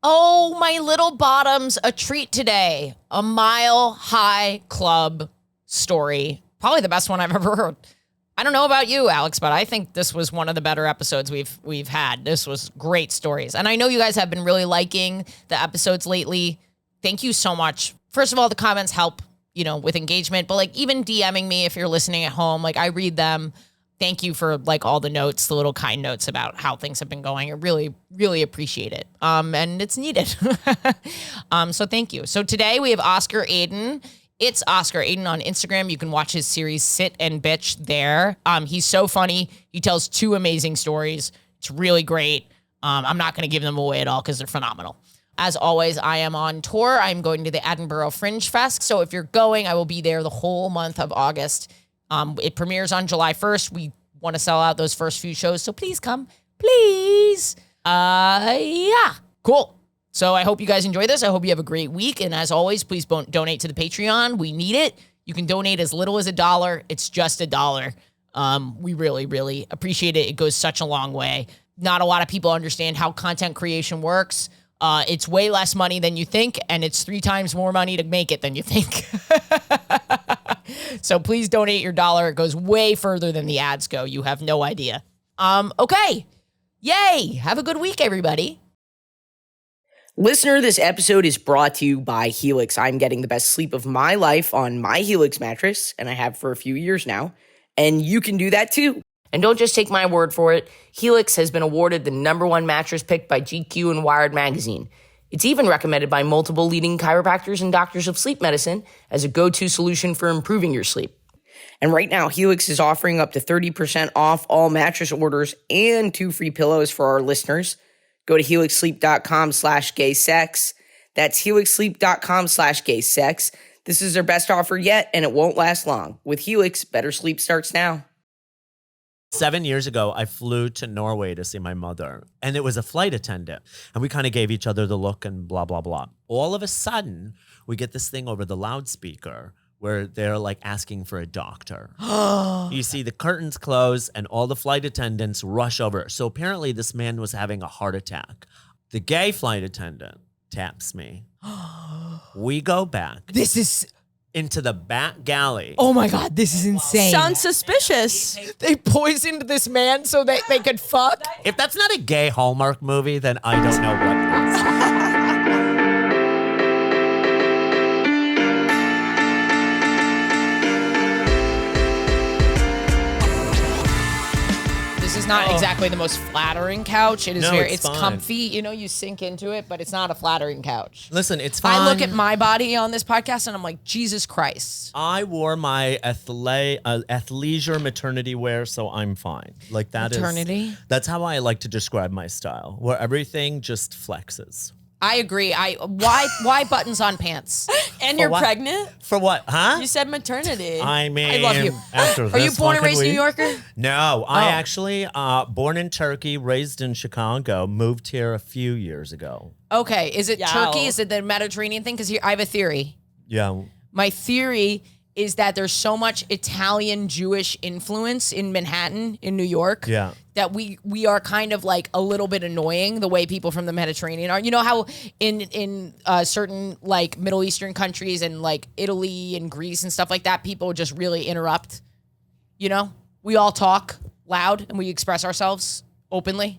Oh, my little bottoms, a treat today. A Mile High Club story. Probably the best one I've ever heard. I don't know about you, Alex, but I think this was one of the better episodes we've had. This was great stories. And I know you guys have been really liking the episodes lately. Thank you so much. First of all, the comments help, with engagement, but like even DMing me if you're listening at home, like I read them. Thank you for like all the notes, the little kind notes about how things have been going. I really, really appreciate it. And it's needed. So thank you. So today we have Oscar Aydin. It's Oscar Aydin on Instagram. You can watch his series Sit and Bitch there. He's so funny. He tells 2 amazing stories. It's really great. I'm not going to give them away at all because they're phenomenal. As always, I am on tour. I'm going to the Edinburgh Fringe Fest. So if you're going, I will be there the whole month of August. It premieres on July 1st. We want to sell out those first few shows. So please come. Please. Yeah. Cool. So I hope you guys enjoy this. I hope you have a great week. And as always, please donate to the Patreon. We need it. You can donate as little as $1. It's just $1. We really, really appreciate it. It goes such a long way. Not a lot of people understand how content creation works. It's way less money than you think, and it's 3 times more money to make it than you think. So please donate your $1. It goes way further than the ads go. You have no idea. Okay. Yay. Have a good week, everybody. Listener, this episode is brought to you by Helix. I'm getting the best sleep of my life on my Helix mattress, and I have for a few years now, and you can do that too. And don't just take my word for it. Helix has been awarded the #1 mattress picked by GQ and Wired magazine. It's even recommended by multiple leading chiropractors and doctors of sleep medicine as a go-to solution for improving your sleep. And right now, Helix is offering up to 30% off all mattress orders and 2 free pillows for our listeners. Go to helixsleep.com/gaysex. That's helixsleep.com/gaysex. This is their best offer yet, and it won't last long. With Helix, better sleep starts now. 7 years ago, I flew to Norway to see my mother, and it was a flight attendant, and we kind of gave each other the look and blah, blah, blah. All of a sudden, we get this thing over the loudspeaker where they're like asking for a doctor. You see the curtains close and all the flight attendants rush over. So apparently this man was having a heart attack. The gay flight attendant taps me. We go back. This is... into the back galley. Oh my God, this is insane. Sounds suspicious. They poisoned this man so that they could fuck? If that's not a gay Hallmark movie, then I don't know what is. This is not exactly the most flattering couch. It is it's fine. comfy. You sink into it, but it's not a flattering couch. Listen, it's fine. I look at my body on this podcast and I'm like, Jesus Christ. I wore my athleisure maternity wear, so I'm fine. Like that Maternity? That's how I like to describe my style, where everything just flexes. I agree. Why buttons on pants? And you're what? pregnant? For what, huh? You said maternity. I mean, I love you. After Are you this born and fucking raised New week- Yorker? No, I actually, born in Turkey, raised in Chicago, moved here a few years ago. Okay. Is it Yow. Turkey? Is it the Mediterranean thing? Because I have a theory. Yeah. My theory is that there's so much Italian Jewish influence in Manhattan, in New York, that we are kind of like a little bit annoying the way people from the Mediterranean are. You know how in certain like Middle Eastern countries and like Italy and Greece and stuff like that, people just really interrupt. We all talk loud and we express ourselves openly.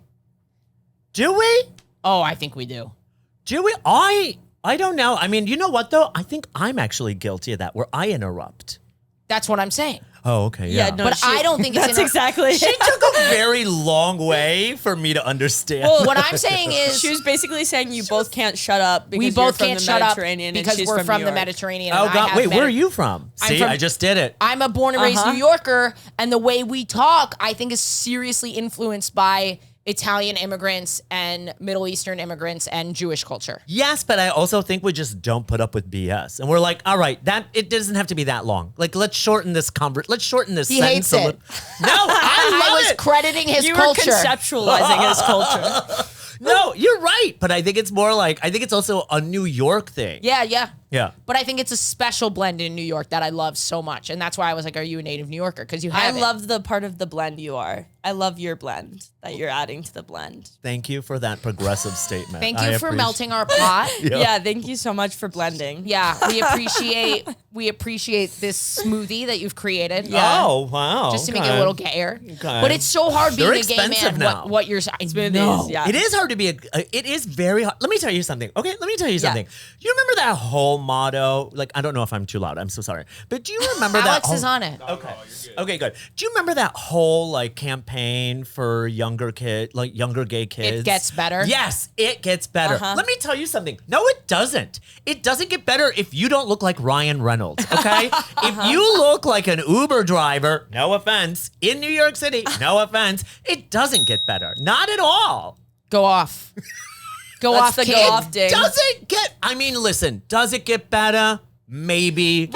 Do we? Oh, I think we do. Do we? I don't know. I mean, you know what, though? I think I'm actually guilty of that, where I interrupt. That's what I'm saying. Oh, okay, yeah. No, But I don't think it's that's exactly. She took a very long way for me to understand. Well, what I'm saying is... She was basically saying you both can't shut up because we both you're can't from the shut up Mediterranean because and she's we're from New the York. Mediterranean. Oh, and God. Wait, where are you from? See, from- I just did it. I'm a born and raised New Yorker, and the way we talk, I think, is seriously influenced by Italian immigrants and Middle Eastern immigrants and Jewish culture. Yes, but I also think we just don't put up with BS. And we're like, all right, it doesn't have to be that long. Like, let's shorten this Let's shorten this He sentence hates a it. little. No, I was it. crediting his You culture. were conceptualizing his culture. No, you're right. But I think it's more like, I think it's also a New York thing. Yeah. Yeah. But I think it's a special blend in New York that I love so much. And that's why I was like, are you a native New Yorker? Because you I have it. love the part of the blend you are. I love your blend that you're adding to the blend. Thank you for that progressive statement. Thank I you for appreciate- melting our pot. Yeah. Thank you so much for blending. Yeah, we appreciate this smoothie that you've created. Yeah. Oh, wow. Just to make it okay. a little gayer. Okay. But it's so hard being They're a gay expensive man. now. What you're Smoothies, yeah. It is hard to be it is very hard. Let me tell you something. Okay, let me tell you something. You remember that whole motto? Like, I don't know if I'm too loud. I'm so sorry. But do you remember that? Alex is on it. Okay. Okay, good. Do you remember that whole like campaign for younger gay kids? It gets better? Yes, it gets better. Let me tell you something. No, it doesn't. It doesn't get better if you don't look like Ryan Reynolds, okay? If you look like an Uber driver, no offense, in New York City, no offense, it doesn't get better. Not at all. Go off. Go That's off, the kid. go off ding. Does it get, I mean, listen, does it get better? Maybe.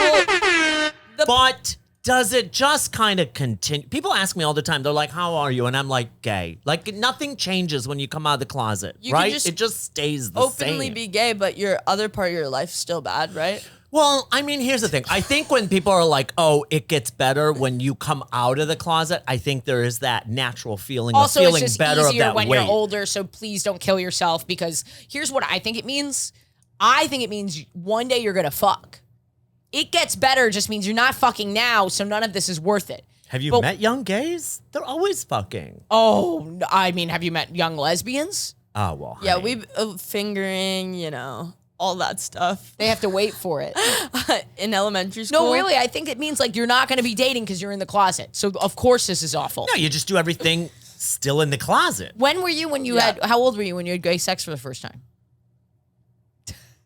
But does it just kind of continue? People ask me all the time, they're like, how are you? And I'm like, gay. Like, nothing changes when you come out of the closet, You can right? just It just stays the Openly same. be gay, but your other part of your life's still bad, right? Well, I mean, here's the thing. I think when people are like, oh, it gets better when you come out of the closet, I think there is that natural feeling Also, of it's feeling just better of easier that when weight. you're older, so please don't kill yourself, because here's what I think it means. I think it means one day you're gonna fuck. It gets better just means you're not fucking now, so none of this is worth it. Have you But- met young gays? They're always fucking. Oh, I mean, have you met young lesbians? Oh, well. Yeah, honey. we fingering, all that stuff They have to wait for it. in elementary school. No, really, I think it means like you're not gonna be dating because you're in the closet. So of course this is awful. No, you just do everything still in the closet. When were you when you Yeah. had, how old were you when you had gay sex for the first time?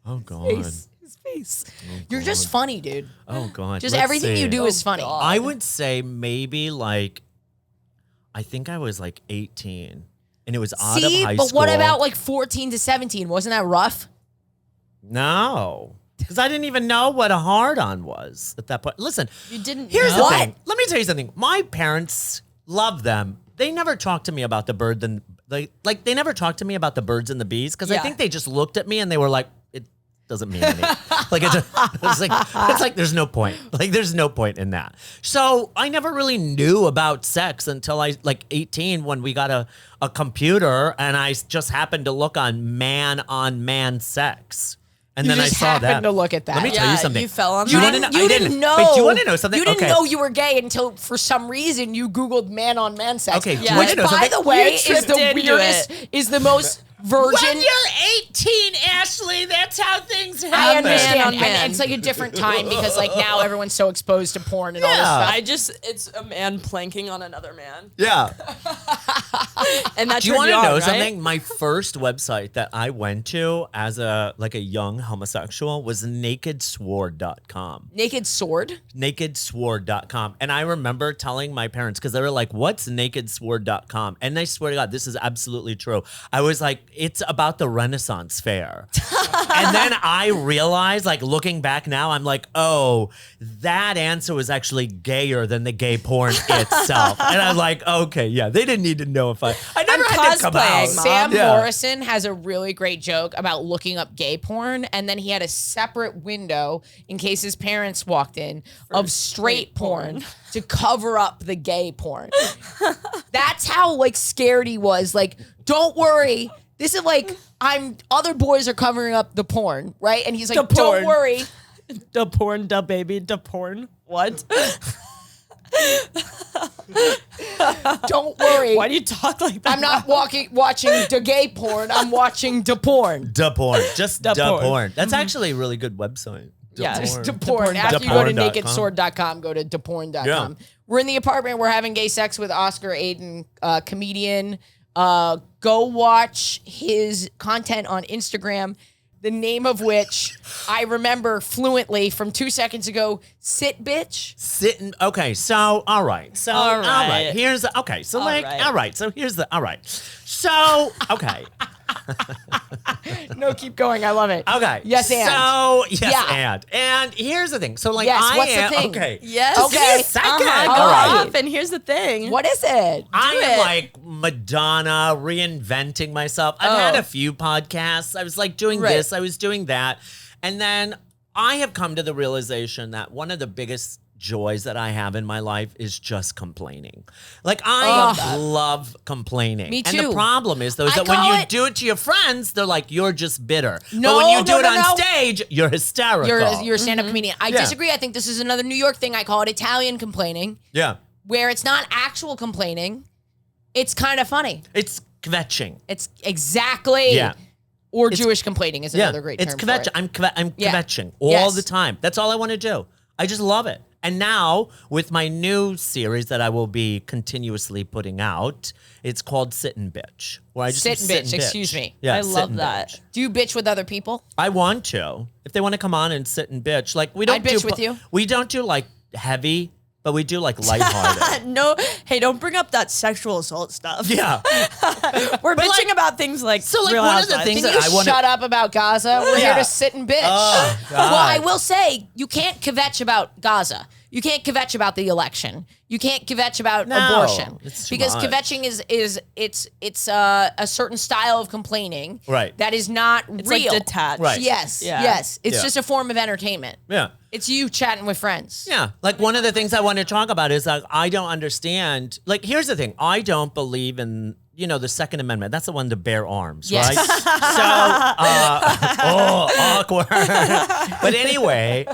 Oh, God. His face. You're just funny, dude. Oh, God. Just Let's everything you see. do is funny. God. I would say maybe like, I think I was like 18 and it was out See, of high but school. what about like 14 to 17? Wasn't that rough? No. Because I didn't even know what a hard-on was at that point. Listen, You didn't here's know? the thing. Let me tell you something. My parents love them. They never talked to me about the bird and they never talked to me about the birds and the bees because I Yeah. think they just looked at me and they were like, it doesn't mean anything. It's like there's no point. Like there's no point in that. So I never really knew about sex until I like 18 when we got a computer and I just happened to look on man sex. And You then just I saw happened that. to look at that. Let me tell you Yeah, something. you fell on Do you that? wanna know? You I didn't know. Wait, do you want to know something? You didn't Okay. know you were gay until for some reason you Googled man on man sex. Okay, do you Which, wanna know by something? the way, You is tripped the into weirdest, is the most virgin. When you're 18, Ashley, that's how things happen. I understand. Man on And man. it's like a different time because like now everyone's so exposed to porn and all this Yeah. stuff. it's a man planking on another man. Yeah. And that's Do you want to on, know right? something? My first website that I went to as a young homosexual was nakedsword.com. Naked sword. Nakedsword.com. And I remember telling my parents, because they were like, what's nakedsword.com? And I swear to God, this is absolutely true. I was like, it's about the Renaissance fair. And then I realized, like looking back now, I'm like, oh, that answer was actually gayer than the gay porn itself. And I'm like, okay, yeah, they didn't need to know if I never had to come out. cosplaying, Mom. Sam Yeah. Morrison has a really great joke about looking up gay porn, and then he had a separate window in case his parents walked in of straight porn to cover up the gay porn. That's how like scared he was. Like, don't worry. This is like other boys are covering up the porn, right? And he's like, The porn. don't worry. The porn, the baby, the porn. What? Don't worry. Why do you talk like that? I'm not watching the gay porn. I'm watching the porn. Da porn. Just da porn. porn. That's actually a really good website. Da Yeah. porn. Just porn. After you go to Daporn.com. nakedsword.com, go to daporn.com. Yeah. We're in the apartment. We're having gay sex with Oscar Aydin, comedian. Go watch his content on Instagram, the name of which I remember fluently from 2 seconds ago. Sit, bitch. Sitting. Okay, so all right. So All all right. right. Here's okay. So All like right. all right. So here's the all right. So okay. No, keep going. I love it. Okay. Yes, and. So yes, Yeah. and here's the thing. So like Yes, I what's the am thing? okay. Yes. Give me a second. Uh-huh. All Go right. off, and here's the thing. What is it? I am it. like Madonna reinventing myself. I've had a few podcasts. I was like doing Right. this, I was doing that. And then I have come to the realization that one of the biggest joys that I have in my life is just complaining. Like I love complaining. Me And too. the problem is though, is I that when call you it- do it to your friends, they're like, you're just bitter. No, but when you do no, it no, on no. stage, you're hysterical. You're a stand-up comedian. I Yeah. disagree. I think this is another New York thing. I call it Italian complaining, yeah. where it's not actual complaining. It's kind of funny. It's kvetching. It's exactly. Yeah. Or Jewish complaining is another great it's term for kvetching. it. I'm Yeah. kvetching all Yes. the time. That's all I want to do. I just love it. And now with my new series that I will be continuously putting out, it's called Sit and Bitch. Where I just Sit and bitch, excuse me. Yeah, I sit love and that. bitch. Do you bitch with other people? I want to. If they want to come on and sit and bitch, like we don't I'd bitch with you. We don't do like heavy, but we do like lighthearted. No, hey, don't bring up that sexual assault stuff. Yeah. We're bitching about things like So, like, Real one of the Housewives. things Can that you I wanna- shut up about Gaza? We're here Yeah. to sit and bitch. Oh, God. Well, I will say, you can't kvetch about Gaza. You can't kvetch about the election. You can't kvetch about No, abortion. it's too Because much. kvetching it's a certain style of complaining. Right. That is not It's real. like detached. Right. Yes. Yeah. Yes. It's Yeah. just a form of entertainment. Yeah. It's you chatting with friends. Yeah. Like one of the things I want to talk about is that I don't understand. Like, here's the thing. I don't believe in, the Second Amendment. That's the one to bear arms, Yes. right? Awkward. But anyway,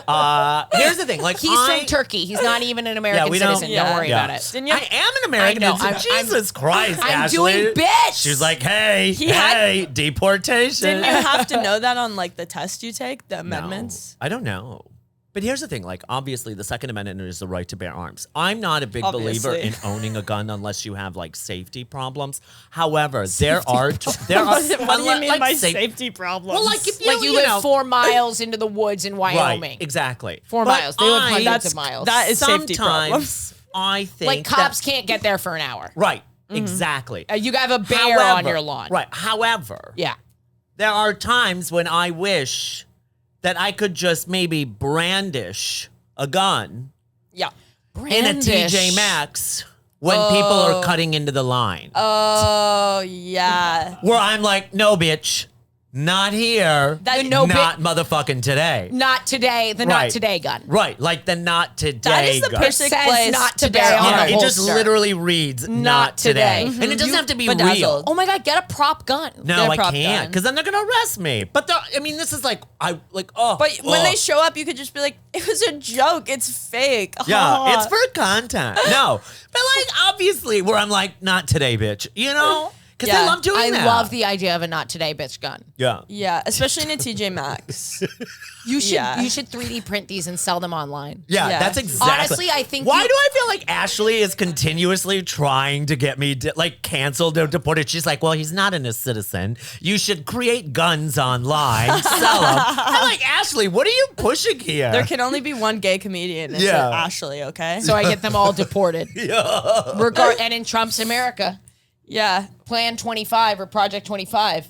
here's the thing. Like, He's from Turkey. He's not even an American we don't- citizen. Don't yeah. worry Yeah. about it. Didn't you? I am an American. I know. citizen. Jesus Christ, I'm Ashley. doing bits. She's like, hey, had- deportation. Didn't you have to know that on like the test you take, the amendments? No, I don't know. But here's the thing, like, obviously the Second Amendment is the right to bear arms. I'm not a big believer Obviously. in owning a gun unless you have like safety problems. However, there are What do you mean by safety problems? Well, like if you, Like you live 4 miles into the woods in Wyoming. right, exactly. 4 But miles. They live I- hundreds of miles. that is safety sometimes I think like cops can't get there for an hour. Right, exactly. You have a bear on However- your lawn. Right. However, Yeah. there are times when I wish that I could just maybe brandish a gun yeah. in a TJ Maxx when people are cutting into the line. Oh yeah. Where I'm like, no, bitch, not here. The no not motherfucking today. Not today. The not Right. today gun. Right, like the not today That is the gun. perfect says place not to today bear on Yeah, the it just holster. literally reads not Not today. today. And it doesn't have to be Bedazzled. real. Oh my God, get a prop gun. No, Get a I prop can't, gun. because then they're gonna arrest me. But this is like But when they show up, you could just be like, "It was a joke. It's fake." yeah, it's for content. No, but like obviously, where I'm like, not today, bitch. Because I Yeah, love doing I that. love the idea of a not today bitch gun. Yeah. Yeah, especially in a TJ Maxx. You should Yeah. you should 3D print these and sell them online. Yeah, Yeah. that's exactly. Honestly, I think Why you- do I feel like Ashley is continuously trying to get me canceled or deported? She's like, well, he's not a citizen. You should create guns online, sell them. I'm like, Ashley, what are you pushing here? There can only be one gay comedian. It's Yeah. Ashley. Okay. So I get them all deported. And in Trump's America, yeah. Plan 25 or Project 25,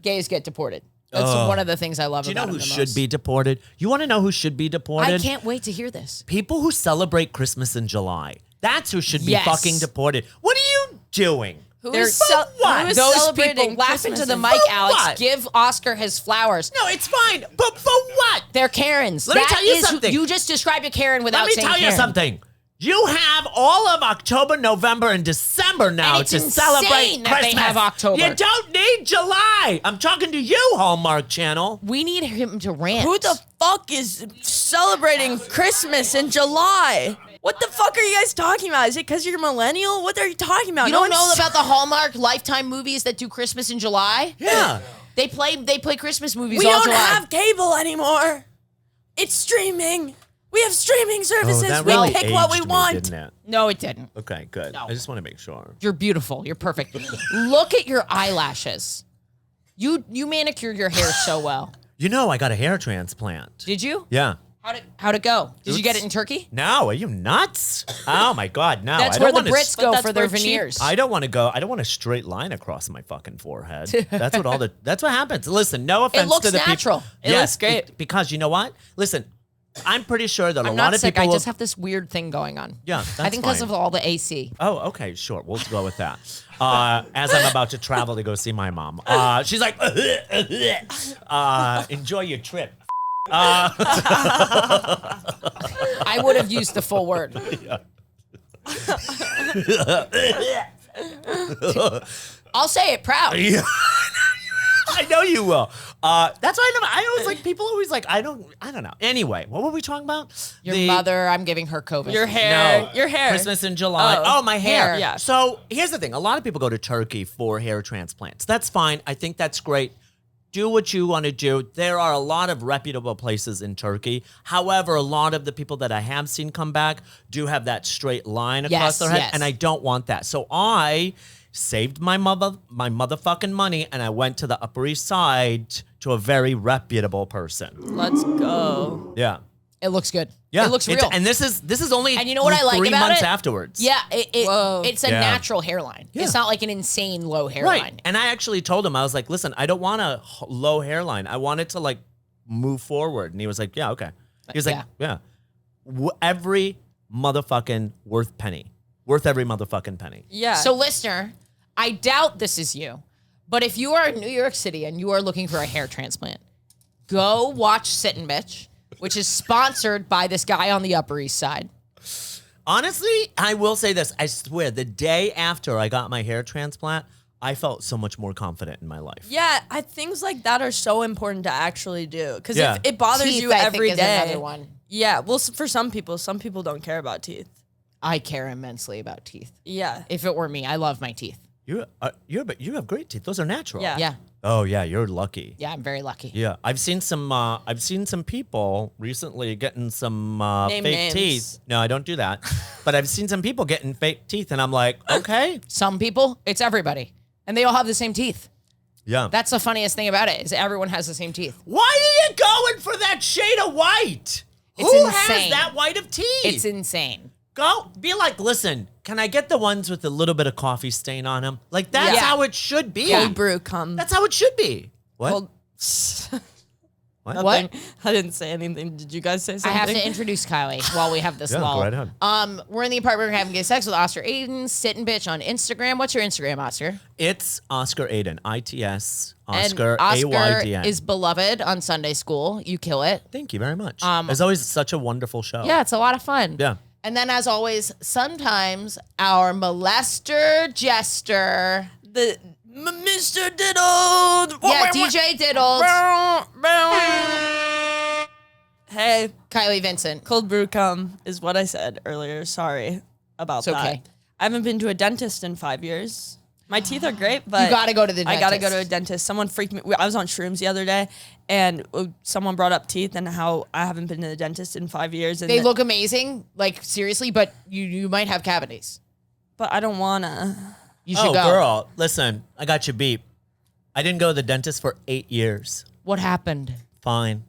gays get deported. That's one of the things I love Do you know about who him the should most. be deported? You want to know who should be deported? I can't wait to hear this. People who celebrate Christmas in July. That's who should be Yes. fucking deported. What are you doing? They're what? who is Those celebrating people laugh Christmas into the and- mic, For Alex. what? Give Oscar his flowers. No, it's fine. But for what? They're Karens. Let me That tell you is who- something. You just described a Karen without Let me saying tell you Karen. something. You have all of October, November, and December now And it's to celebrate insane that Christmas. they have October. You don't need July. I'm talking to you, Hallmark Channel. We need him to rant. Who the fuck is celebrating Christmas in July? What the fuck are you guys talking about? Is it because you're millennial? What are you talking about? You No don't know one's- about the Hallmark Lifetime movies that do Christmas in July? Yeah. They play Christmas movies We all don't July. have cable anymore. It's streaming. We have streaming services. that We really pick what we aged me, want. didn't it? No, it didn't. Okay, good. No. I just want to make sure. You're beautiful. You're perfect. Look at your eyelashes. You manicured your hair so well. You know, I got a hair transplant. Did you? Yeah. How'd it go? Did you get it in Turkey? No, are you nuts? Oh my God, no. That's I where don't the wanna Brits but go that's for their where cheap- veneers. I don't want to go. I don't want a straight line across my fucking forehead. That's what that's what happens. Listen, no offense looks to the natural. people. It looks great. because you know what? Listen, I'm pretty sure that a I'm lot not of sick. people I will- just have this weird thing going on. Yeah, I that's think because fine. of all the AC. Oh, okay, sure. We'll go with that. As I'm about to travel to go see my mom. She's like, enjoy your trip. I would have used the full word. I'll say it proud. I know you will. That's why I always like, people always like, I don't know. Anyway, what were we talking about? Your mother, I'm giving her COVID. Your hair. No. Your hair. Christmas in July. Oh, my hair. Yeah. So here's the thing. A lot of people go to Turkey for hair transplants. That's fine. I think that's great. Do what you want to do. There are a lot of reputable places in Turkey. However, a lot of the people that I have seen come back do have that straight line across their head, yes. and I don't want that. So I saved my motherfucking money, and I went to the Upper East Side to a very reputable person. Let's go. Yeah. It looks good. Yeah. It looks real. And this is only And you know what I like 3 about months it? afterwards. Yeah, Whoa. it's a Yeah. natural hairline. Yeah. It's not like an insane low hairline. Right. And I actually told him, I was like, listen, I don't want a low hairline. I want it to like move forward. And he was like, yeah, okay. He was like, yeah. Every motherfucking worth every motherfucking penny. Yeah. So, listener, I doubt this is you, but if you are in New York City and you are looking for a hair transplant, go watch Sittin' Bitch, which is sponsored by this guy on the Upper East Side. Honestly, I will say this. I swear, the day after I got my hair transplant, I felt so much more confident in my life. yeah, things like that are so important to actually do because Yeah. if it bothers Teeth, you I every think, is day. another one. Yeah. Well, for some people don't care about teeth. I care immensely about teeth. Yeah. If it were me, I love my teeth. You have great teeth. Those are natural. Yeah. Yeah. Oh yeah, you're lucky. Yeah, I'm very lucky. Yeah, I've seen some people recently getting some Name fake names. teeth. No, I don't do that. But I've seen some people getting fake teeth, and I'm like, okay. Some people, it's everybody. And they all have the same teeth. Yeah. That's the funniest thing about it, is everyone has the same teeth. Why are you going for that shade of white? It's Who insane. has that white of teeth? It's insane. Go be like, listen, can I get the ones with a little bit of coffee stain on them? Like that's Yeah. how it should be. Cold brew come. That's how it should be. What? Cold. What? What? Nothing. I didn't say anything. Did you guys say I something? have to introduce Kylie while we have this Yeah, lull. go right ahead. We're in the apartment. We're having gay sex with Oscar Aydin, Sittin' Bitch on Instagram. What's your Instagram, Oscar? It's Oscar Aydin. ITS And Oscar Oscar AYDN. is beloved on Sunday School. You kill it. Thank you very much. It's always such a wonderful show. Yeah, it's a lot of fun. Yeah. And then, as always, sometimes our molester jester. the Mr. Diddled. Yeah, DJ Diddled. Hey, Kylie Vincent. cold brew cum is what I said earlier. Sorry about It's that. okay. I haven't been to a dentist in 5 years. My teeth are great, but You gotta go to the I gotta go to a dentist. dentist. Someone freaked me. I was on shrooms the other day, and someone brought up teeth and how I haven't been to the dentist in 5 years. And They look amazing, like seriously, but you might have cavities. but I don't wanna. You should Oh, go. girl, listen, I got you beat. I didn't go to the dentist for 8 years. What happened? Fine.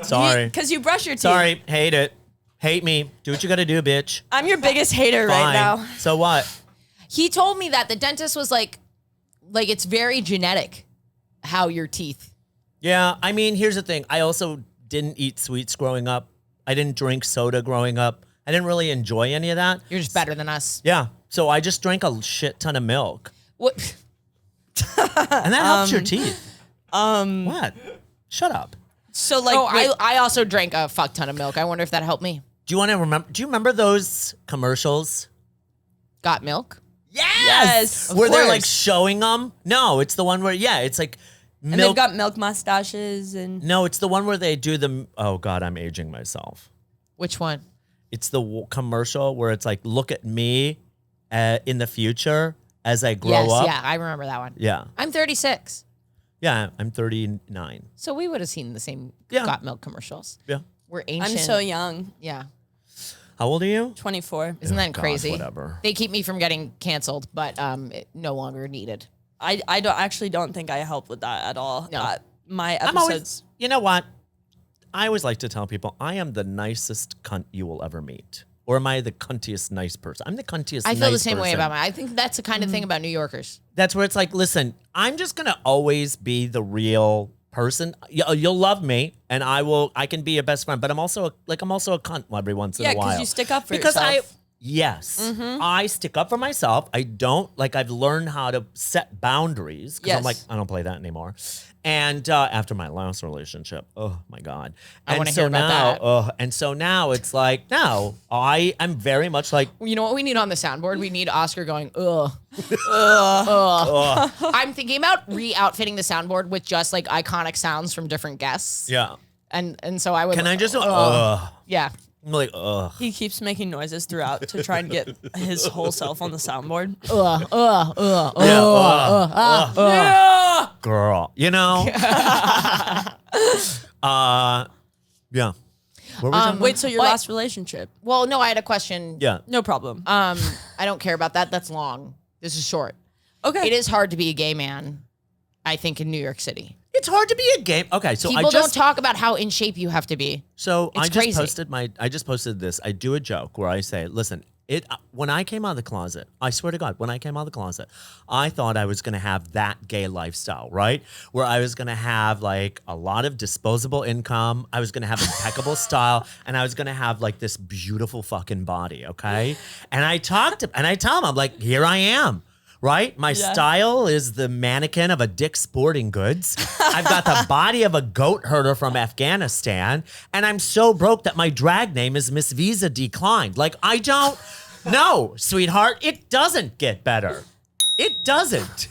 Sorry. Because you brush your teeth. Sorry. Hate it. Hate me. Do what you got to do, bitch. I'm your biggest hater Fine. right now. So what? He told me that the dentist was like it's very genetic how your teeth. Yeah, I mean, here's the thing. I also didn't eat sweets growing up. I didn't drink soda growing up. I didn't really enjoy any of that. You're just better than us. Yeah. So I just drank a shit ton of milk. What? And that helps your teeth. What? Shut up. So like, Oh, wait, I also drank a fuck ton of milk. I wonder if that helped me. Do you remember those commercials? Got milk? yes. Where they're like course. showing them? No, it's the one where, yeah, it's like And milk. they've got milk mustaches and No, it's the one where they do the, oh God, I'm aging myself. Which one? It's the commercial where it's like, look at me in the future as I grow yes, up. yeah, I remember that one. Yeah. I'm 36. Yeah, I'm 39. So we would have seen the same Yeah. Got Milk commercials. Yeah. We're ancient. I'm so young. Yeah. How old are you? 24. Isn't that God, crazy? whatever. They keep me from getting canceled, but it no longer needed. I don't think I help with that at all. No. My I'm episodes. always, you know what? I always like to tell people I am the nicest cunt you will ever meet. Or am I the cuntiest nice person? I'm the cuntiest I feel the nice same way person. about my. I think that's the kind of thing about New Yorkers. That's where it's like, listen, I'm just gonna always be the real person. You'll love me, and I can be your best friend. But I'm also a cunt every once in Yeah, a while. because you stick up for because yourself. Yes. Mm-hmm. I stick up for myself. I don't, like, I've learned how to set boundaries because I'm Yes. like, I don't play that anymore. And after my last relationship, oh my God. I wanna so hear about now, that. and so now it's like, no, I am very much like, You know what we need on the soundboard? We need Oscar going, ugh. Ugh. I'm thinking about re-outfitting the soundboard with just like iconic sounds from different guests. yeah. And so I would. Can I just, Yeah. I'm like, ugh. He keeps making noises throughout to try and get his whole self on the soundboard. Yeah, girl, you know? Yeah. What were we talking about? Wait, so your What? last relationship? Well, no, I had a question. Yeah. No problem. I don't care about that. That's long. This is short. Okay. It is hard to be a gay man, I think, in New York City. It's hard to be a game. Okay, so People I just don't talk about how in shape you have to be. So It's I just crazy. posted this. I do a joke where I say, listen, when I came out of the closet, I swear to God, when I came out of the closet, I thought I was going to have that gay lifestyle, right? Where I was going to have like a lot of disposable income. I was going to have impeccable style, and I was going to have like this beautiful fucking body, okay? And I tell him, I'm like, here I am. Right? My style is the mannequin of a Dick's Sporting Goods. I've got the body of a goat herder from Afghanistan. And I'm so broke that my drag name is Miss Visa Declined. Like, I don't know, sweetheart. It doesn't get better. It doesn't.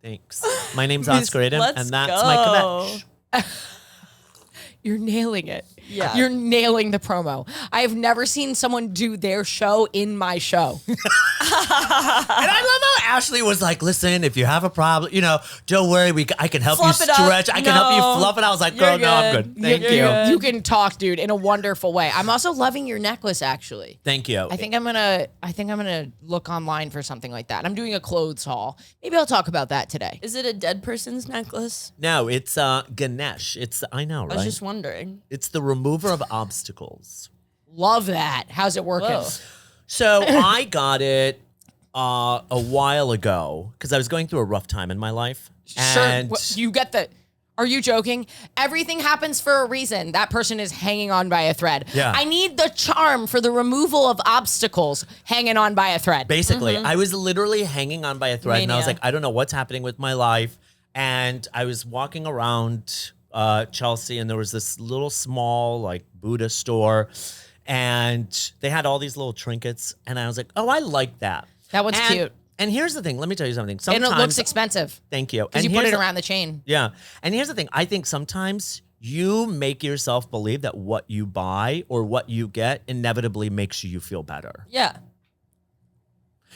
Thanks. My name's Oscar Aydin, Let's and that's my go. Kvetch. You're nailing it. Yeah. You're nailing the promo. I have never seen someone do their show in my show. And I love how Ashley was like, listen, if you have a problem, don't worry, I can help Fluff you it up. stretch. I can help you No. fluff it. I was like, You're girl, no, I'm good. good. Thank You're you. good. You can talk, dude, in a wonderful way. I'm also loving your necklace, actually. Thank you. I think I'm gonna look online for something like that. I'm doing a clothes haul. Maybe I'll talk about that today. Is it a dead person's necklace? No, it's Ganesh. I know, right? I was just wondering. It's the remover of obstacles. Love that. How's it working? Whoa. So I got it a while ago because I was going through a rough time in my life. Sure. And You get the. Are you joking? Everything happens for a reason. That person is hanging on by a thread. Yeah. I need the charm for the removal of obstacles hanging on by a thread. basically, I was literally hanging on by a thread, and I was Mania. like, I don't know what's happening with my life. And I was walking around Chelsea, and there was this little small like Buddha store, and they had all these little trinkets, and I was like, oh, I like that. That one's And- cute. And here's the thing. Let me tell you something. And Sometimes it looks expensive Thank you. because And you put here's it the- around the chain. Yeah. And here's the thing. I think sometimes you make yourself believe that what you buy or what you get inevitably makes you feel better. Yeah.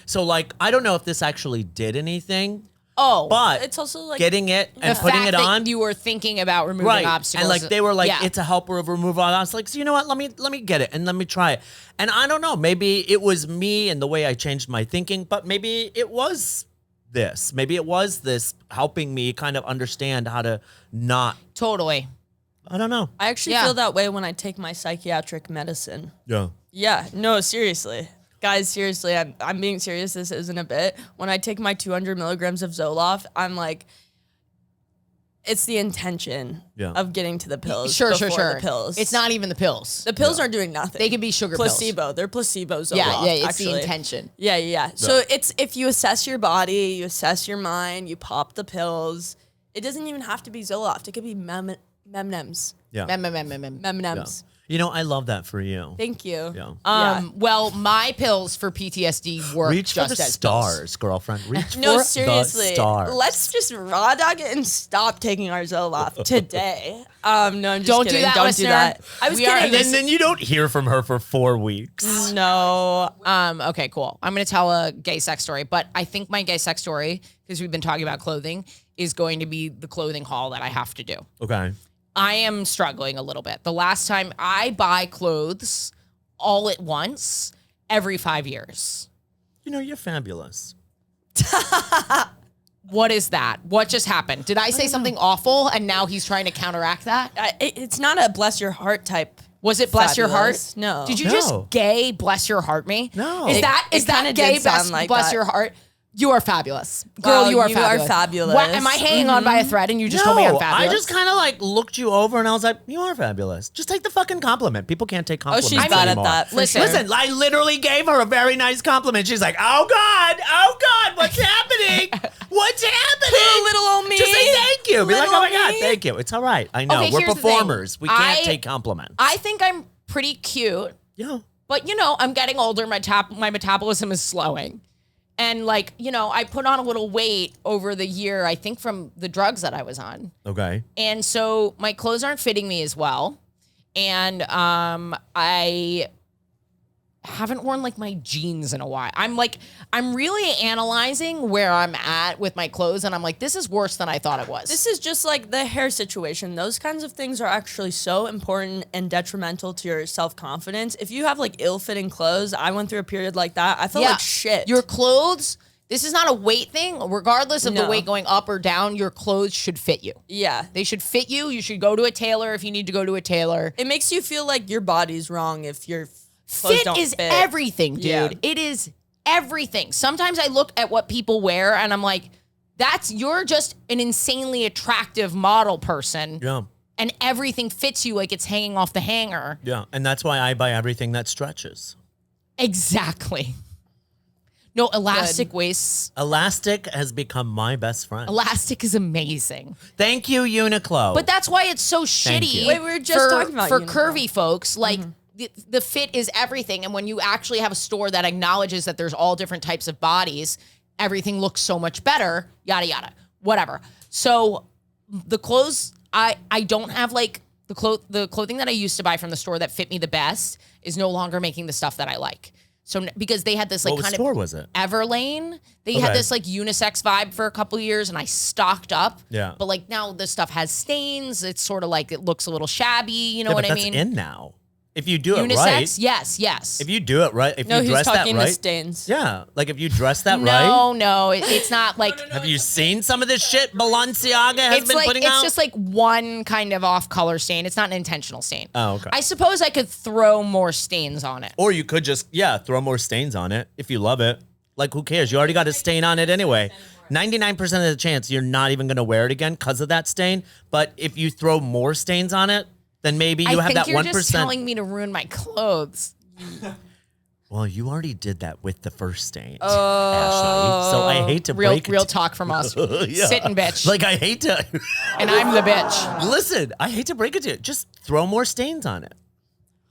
So, like, I don't know if this actually did anything, Oh, but It's also like getting it and the putting fact it that on. you were thinking about removing Right. obstacles. And like they were like, Yeah. it's a helper of removal. I was like, so you know what? Let me get it and let me try it. And I don't know, maybe it was me and the way I changed my thinking, but maybe it was this. Maybe it was this helping me kind of understand how to not. Totally. I don't know. I actually Yeah. feel that way when I take my psychiatric medicine. Yeah. Yeah, no, seriously. Guys, seriously, I'm being serious. This isn't a bit. When I take my 200 milligrams of Zoloft, I'm like, it's the intention Yeah. of getting to the pills. Sure. before The pills. It's not even the pills. The pills aren't doing nothing. They could be sugar pills. placebo. They're placebo Zoloft. Yeah, it's actually. the intention. Yeah. So it's if you assess your body, you assess your mind, you pop the pills. It doesn't even have to be Zoloft. It could be Memnems. Yeah. Memnems. You know, I love that for you. Thank you. Yeah. Well, my pills for PTSD work Reach for just the as stars, pills. girlfriend. Reach No, for seriously. the stars. Let's just raw dog it and stop taking our Zoloft today. No, I'm just Don't kidding. do that, Don't listener. do that. I was We are kidding. in and then you don't hear from her for 4 weeks. No. Okay, cool. I'm going to tell a gay sex story, but I think my gay sex story, because we've been talking about clothing, is going to be the clothing haul that I have to do. Okay. I am struggling a little bit. The last time I buy clothes all at once every 5 years. You know, you're fabulous. What is that? What just happened? Did I say something awful and now he's trying to counteract that? It's not a bless your heart type. Was it bless your heart? Fabulous. No. Did you No. just gay bless your heart me? No. Is It- that it that kinda gay did sound bless, like bless that. your heart? You are fabulous. Girl, Wow, you are you fabulous. are fabulous. What, am I hanging on by a thread and you just told me I'm fabulous? I just kind of like looked you over and I was like, you are fabulous. Just take the fucking compliment. People can't take Oh, compliments she's bad anymore. at that. For Listen, sure. Listen, I literally gave her a very nice compliment. She's like, oh God, what's happening? What's happening? Poor little old me. Just say thank you. Be like, Little oh my God, me. thank you. It's all right. I know. Okay, We're here's the thing. performers. We can't I- take compliments. I think I'm pretty cute, yeah. but I'm getting older. My metabolism is slowing. And like, I put on a little weight over the year, I think from the drugs that I was on. Okay. And so my clothes aren't fitting me as well. And I haven't worn like my jeans in a while. I'm really analyzing where I'm at with my clothes. And I'm like, this is worse than I thought it was. This is just like the hair situation. Those kinds of things are actually so important and detrimental to your self-confidence. If you have like ill-fitting clothes, I went through a period like that. I felt like shit. Your clothes, this is not a weight thing. Regardless of the No. weight going up or down, your clothes should fit you. Yeah. They should fit you. You should go to a tailor if you need to go to a tailor. It makes you feel like your body's wrong if your clothes Fit don't is fit. everything, dude. Yeah. It is everything. Sometimes I look at what people wear and I'm like, you're just an insanely attractive model person. Yeah. And everything fits you like it's hanging off the hanger. Yeah. And that's why I buy everything that stretches. Exactly. No, elastic waists. Elastic has become my best friend. Elastic is amazing. Thank you, Uniqlo. But that's why it's so Thank shitty. you. Wait, we were just talking about for Uniqlo. curvy folks. Like the fit is everything, and when you actually have a store that acknowledges that there's all different types of bodies, everything looks so much better. Yada yada, whatever. So the clothes, I don't have like the clothing that I used to buy from the store that fit me the best is no longer making the stuff that I like. So because they had this like what kind store of was it? Everlane, they had Okay. this like unisex vibe for a couple of years, and I stocked up. Yeah. But like now the stuff has stains. It's sort of like it looks a little shabby. You know Yeah, what but I that's mean? in now. If you do it Unisex, right. yes. If you do it right, if No, you he's dress that talking the right. stains. Yeah. Like if you dress that right. No, it's not like. Have you seen some of this shit Balenciaga has It's been like putting it's out? just like one kind of off color stain. It's not an intentional stain. Oh, okay. I suppose I could throw more stains on it. Or you could just, throw more stains on it if you love it. Like, who cares? You already got a stain on it anyway. 99% of the chance you're not even going to wear it again because of that stain. But if you throw more stains on it, then maybe you I have think that you're 1%. just telling me to ruin my clothes. Well, you already did that with the first stain, Ashley. So I hate to break Real it. talk from us. Yeah. Sitting bitch. Like, I hate to. And I'm the bitch. Listen, I hate to break it to you. Just throw more stains on it.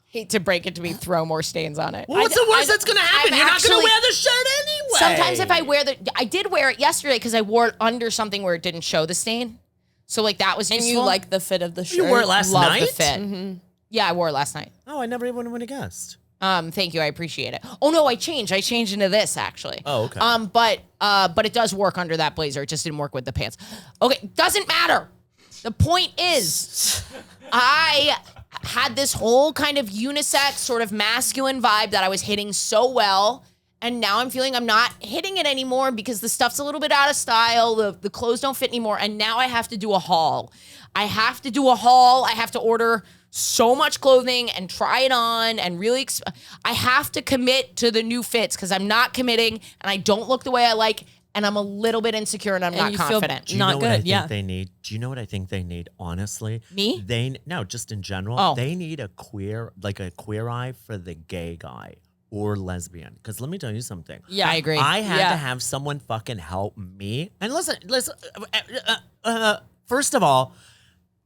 Hate to break it to me, throw more stains on it. Well, what's the worst that's going to happen? I'm You're not going actually- to wear the shirt anyway. Sometimes if I wear I did wear it yesterday because I wore it under something where it didn't show the stain. So like that was And useful. you like the fit of the shirt. You wore it last Love night? the fit. Yeah, I wore it last night. Oh, I never even would have guessed. Thank you, I appreciate it. Oh no, I changed into this actually. Oh, okay. But it does work under that blazer. It just didn't work with the pants. Okay, doesn't matter. The point is, I had this whole kind of unisex, sort of masculine vibe that I was hitting so well. And now I'm feeling I'm not hitting it anymore because the stuff's a little bit out of style. The clothes don't fit anymore. And now I have to do a haul. I have to order so much clothing and try it on and really, I have to commit to the new fits because I'm not committing and I don't look the way I like. And I'm a little bit insecure and I'm not you feel confident. Do you Not know what I good, think yeah. they need? Do you know what I think they need, honestly? Me? No, just in general. Oh. They need a queer eye for the gay guy or lesbian. Because let me tell you something. Yeah, I agree. I had Yeah. to have someone fucking help me. And listen, first of all,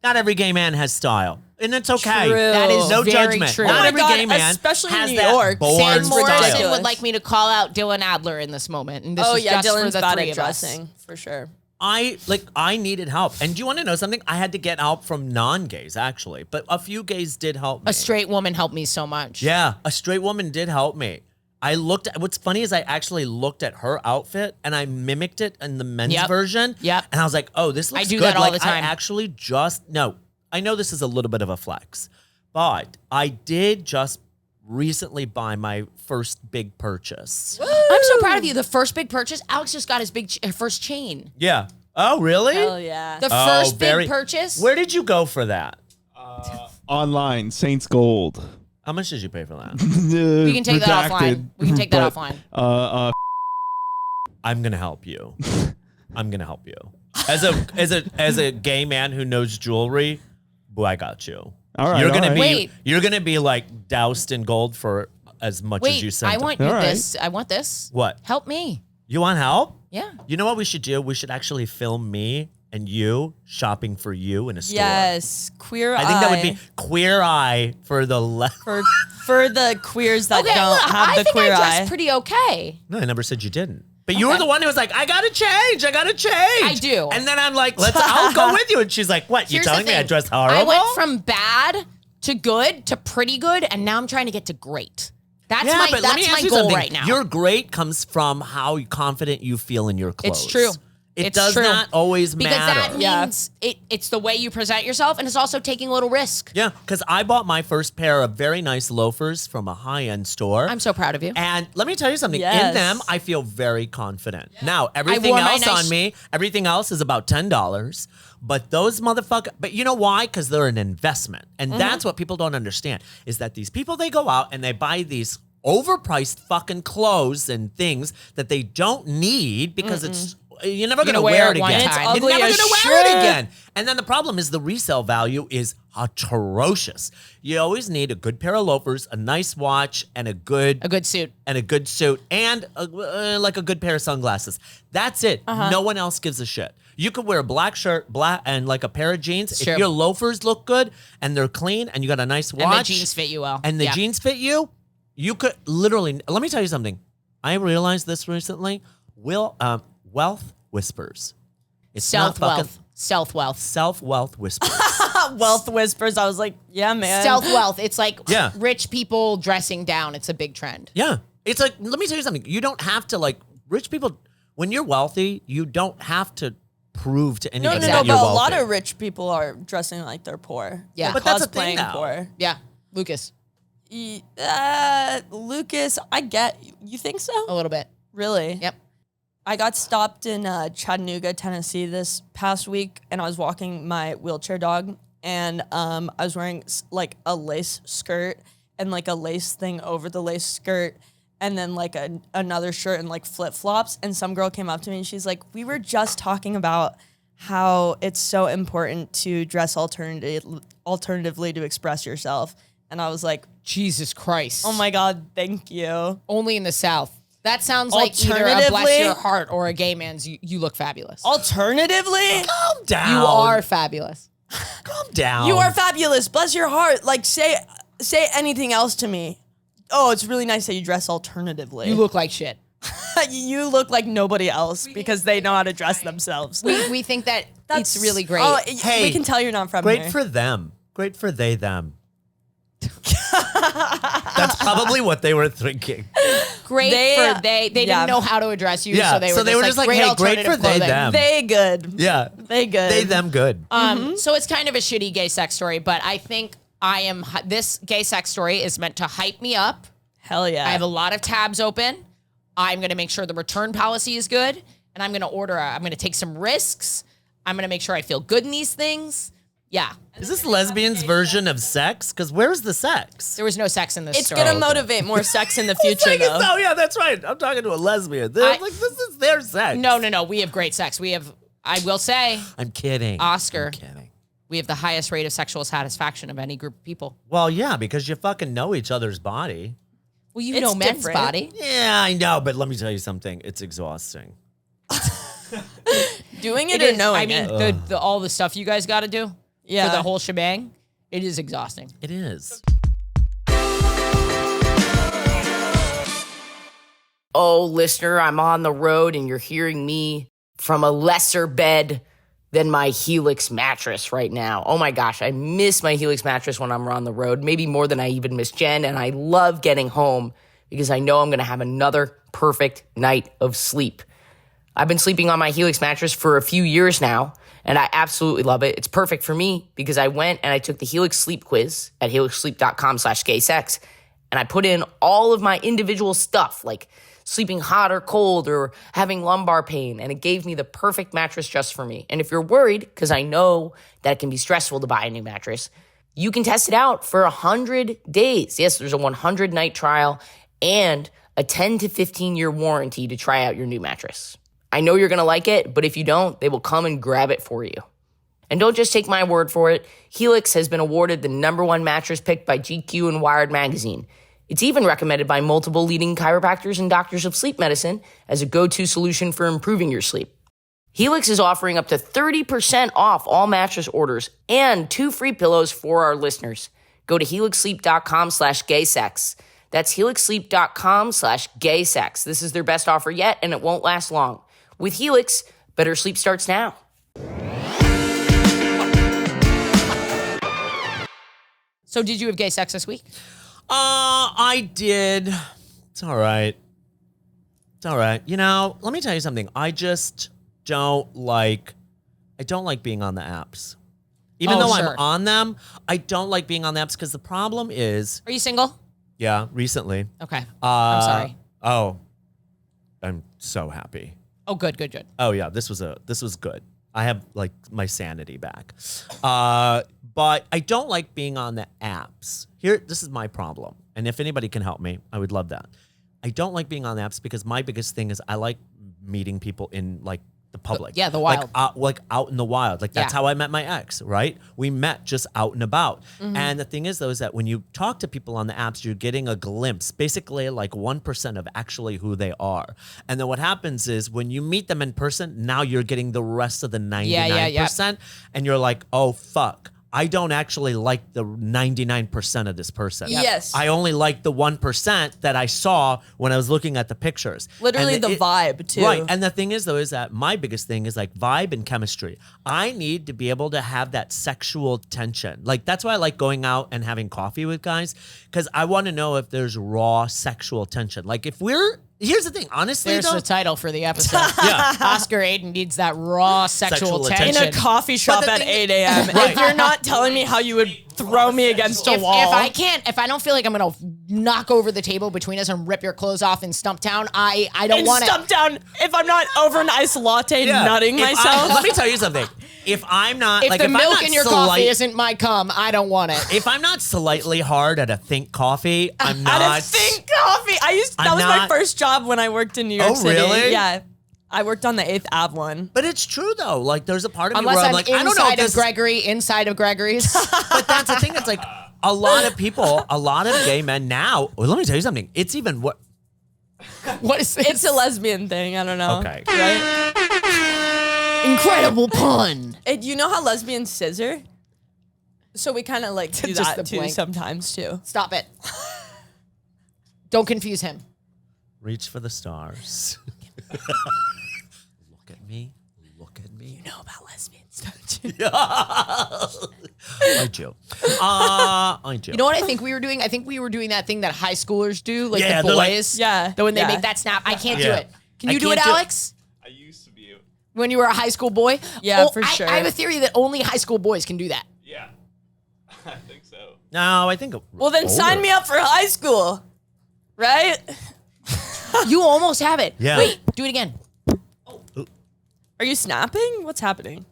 not every gay man has style. And it's okay. True. That is no very judgment. true. Not Oh my every God, gay man especially in has New that York. born Sam Morrison style. would like me to call out Dylan Adler in this moment. And this Oh is yeah, just Dylan's for the bad three at of us. dressing for sure. I needed help. And do you want to know something? I had to get help from non-gays, actually. But a few gays did help me. A straight woman helped me so much. Yeah, a straight woman did help me. What's funny is I actually looked at her outfit and I mimicked it in the men's Yep. version. Yep. And I was like, oh, this looks I do good. that all Like, the time. I actually I know this is a little bit of a flex, but I did just recently buy my first big purchase. I'm so proud of you. The first big purchase, Alex just got his first chain. Yeah. Oh, really? Hell yeah. The Oh, first big purchase. Where did you go for that? Online, Saints Gold. How much did you pay for that? We can take that offline. We can take that offline. I'm gonna help you. I'm gonna help you. As a gay man who knows jewelry, boo, I got you. All right, You're all gonna right. be Wait. you're gonna be like doused in gold for as much as you Wait, sent. I want them. you All right. this. I want this. What? Help me. You want help? Yeah. You know what we should do? We should actually film me and you shopping for you in a store. Yes, queer I think that would be queer eye for the left. for the queers that Okay, don't look, have I the think I queer dressed eye. pretty okay. No, I never said you didn't. But you were the one who was like, I gotta change. I do. And then I'm like, I'll go with you. And she's like, what? Here's You telling the me I thing. dressed horrible? I went from bad to good to pretty good, and now I'm trying to get to great. That's yeah, my but let me that's ask my you goal something. right now. Your great comes from how confident you feel in your clothes. It's true. It It's does true. not always because matter. that means it's the way you present yourself, and it's also taking a little risk. Yeah, because I bought my first pair of very nice loafers from a high-end store. I'm so proud of you. And let me tell you something. In Yes. them, I feel very confident. Now, everything wore my else nice- on me, everything else is about $10. But those motherfuckers, but you know why? Because they're an investment. And that's what people don't understand, is that these people, they go out and they buy these overpriced fucking clothes and things that they don't need because it's you're never going to wear it one again. time. It's You're ugly never as going to wear it shit. again. And then the problem is the resale value is atrocious. You always need a good pair of loafers, a nice watch, and a good suit. and like a good pair of sunglasses. That's it. No one else gives a shit. You could wear a black shirt, black, and like a pair of jeans. If true. your loafers look good and they're clean and you got a nice watch. And the jeans fit you well. And the Yeah. jeans fit you, you could literally, let me tell you something. I realized this recently. Wealth whispers. It's not fucking Self-wealth. self-wealth whispers. Wealth whispers. I was like, yeah, man. Self-wealth. It's like Yeah. rich people dressing down. It's a big trend. Yeah. It's like, let me tell you something. You don't have to, like, rich people, when you're wealthy, you don't have to prove to No, anybody no, no. that But you're a wealthy. lot of rich people are dressing like they're poor. Yeah. They're But that's a thing cosplaying now. poor. Yeah. Lucas, Lucas, I get. You think so? a little bit. Really? Yep. I got stopped in Chattanooga, Tennessee this past week, and I was walking my wheelchair dog, and I was wearing like a lace skirt and like a lace thing over the lace skirt, and then like another shirt and like flip flops. And some girl came up to me and she's like, "We were just talking about how it's so important to dress alternatively to express yourself." And I was like, Jesus Christ. "Oh my God, thank you." Only in the South. That sounds like either a bless Alternatively- your heart or a gay man's you look fabulous. Alternatively, Calm down. You are fabulous. Calm down. you are fabulous. Bless your heart. Like say anything else to me. Oh, it's really nice that you dress alternatively. You look like shit. You look like nobody else because they know how to dress themselves. We think that it's really great. Oh, Hey, we can tell you're not from Great here. for them. Great for they, them. That's probably what they were thinking. Great they- for they yeah. didn't know how to address you, Yeah, so they were just like, great hey, great alternative for they, clothing. them. They good. Yeah. They good. They, them good. So it's kind of a shitty gay sex story, but I think this gay sex story is meant to hype me up. Hell yeah. I have a lot of tabs open. I'm going to make sure the return policy is good, and I'm going to I'm going to take some risks. I'm going to make sure I feel good in these things. Yeah. Is this lesbians' version of sex? Because where's the sex? There was no sex in this it's story. gonna motivate more sex in the future though. Oh, yeah, that's right. I'm talking to a lesbian. They're like, this is their sex. No. We have great sex. I will say, I'm kidding. Oscar. I'm kidding. we have the highest rate of sexual satisfaction of any group of people. Well, yeah, because you fucking know each other's body. Well, you It's know men's different. body. Yeah, I know, but let me tell you something. It's exhausting. Doing It it, or is. knowing I mean, it. all the stuff you guys got to do Yeah. for the whole shebang, it is exhausting. It is. Oh, listener, I'm on the road and you're hearing me from a lesser bed than my Helix mattress right now. Oh my gosh, I miss my Helix mattress when I'm on the road, maybe more than I even miss Jen, and I love getting home because I know I'm gonna have another perfect night of sleep. I've been sleeping on my Helix mattress for a few years now, and I absolutely love it. It's perfect for me because I went and I took the Helix sleep quiz at helixsleep.com/gay-sex, and I put in all of my individual stuff, like sleeping hot or cold or having lumbar pain, and it gave me the perfect mattress just for me. And if you're worried, because I know that it can be stressful to buy a new mattress, you can test it out for 100 days. Yes, there's a 100-night trial and a 10 to 15-year warranty to try out your new mattress. I know you're going to like it, but if you don't, they will come and grab it for you. And don't just take my word for it. Helix has been awarded the #1 mattress picked by GQ and Wired magazine. It's even recommended by multiple leading chiropractors and doctors of sleep medicine as a go-to solution for improving your sleep. Helix is offering up to 30% off all mattress orders and 2 free pillows for our listeners. Go to helixsleep.com/gaysex. That's helixsleep.com/gaysex. This is their best offer yet, and it won't last long. With Helix, better sleep starts now. So did you have gay sex this week? I did. It's all right. It's all right. You know, let me tell you something. I don't like being on the apps. Even though sure. I'm on them, I don't like being on the apps because the problem is, Are you single? yeah, recently. Okay. I'm sorry. Oh, I'm so happy. Oh, good. Oh yeah, this was good. I have like my sanity back. But I don't like being on the apps. This is my problem. And if anybody can help me, I would love that. I don't like being on the apps because my biggest thing is I like meeting people in like the public. Yeah, the wild. Like out in the wild. Like that's Yeah. how I met my ex, right? We met just out and about. And the thing is though, is that when you talk to people on the apps, you're getting a glimpse, basically like 1% of actually who they are. And then what happens is when you meet them in person, now you're getting the rest of the 99%. And you're like, oh, fuck. I don't actually like the 99% of this person. Yes. I only like the 1% that I saw when I was looking at the pictures. Literally And the vibe, too. Right. And the thing is, though, is that my biggest thing is like vibe and chemistry. I need to be able to have that sexual tension. Like, that's why I like going out and having coffee with guys, because I want to know if there's raw sexual tension. Like, here's the thing, honestly, There's though. the title for the episode. Yeah. Oscar Aydin needs that raw sexual Sexual tension. In a coffee shop the at thing- 8 a.m. If you're not telling me how you would throw me against a wall. If I don't feel like I'm gonna knock over the table between us and rip your clothes off in Stumptown, I don't and want stump down, if I'm not over an iced latte nutting If myself. let me tell you something. If I'm not, If like, the if I'm milk not in your coffee isn't my cum, I don't want it. if I'm not slightly hard at a Think Coffee, I'm not. At a Think Coffee. That was my not- first job when I worked in New York Oh, City. really? Yeah. I worked on the 8th Ave one. But it's true though. Like, there's a part of me Unless where I'm I'm like, I don't know if inside of Gregory's. But that's the thing. It's like a lot of people, a lot of gay men now. Well, let me tell you something. It's even what. What is this? It's a lesbian thing. I don't know. Okay. Right? Incredible pun. You know how lesbians scissor? So we kind of like do Just that the too blank. sometimes too. Stop it. Don't confuse him. Reach for the stars. Look at me. Look at me. You know about lesbians, don't you? I do. I do. You know what I think we were doing? I think we were doing that thing that high schoolers do, like Yeah, the they're like- boys. Yeah, When they yeah. make that snap. I can't do Yeah. it. Can I you do it, can't do it. Alex? I used to be. When you were a high school boy? Yeah, Oh, for sure. I have a theory that only high school boys can do that. Yeah. I think so. No, I think. Well, then sign me up for high school, right? You almost have it. Yeah. Wait, do it again. Are you snapping? What's happening?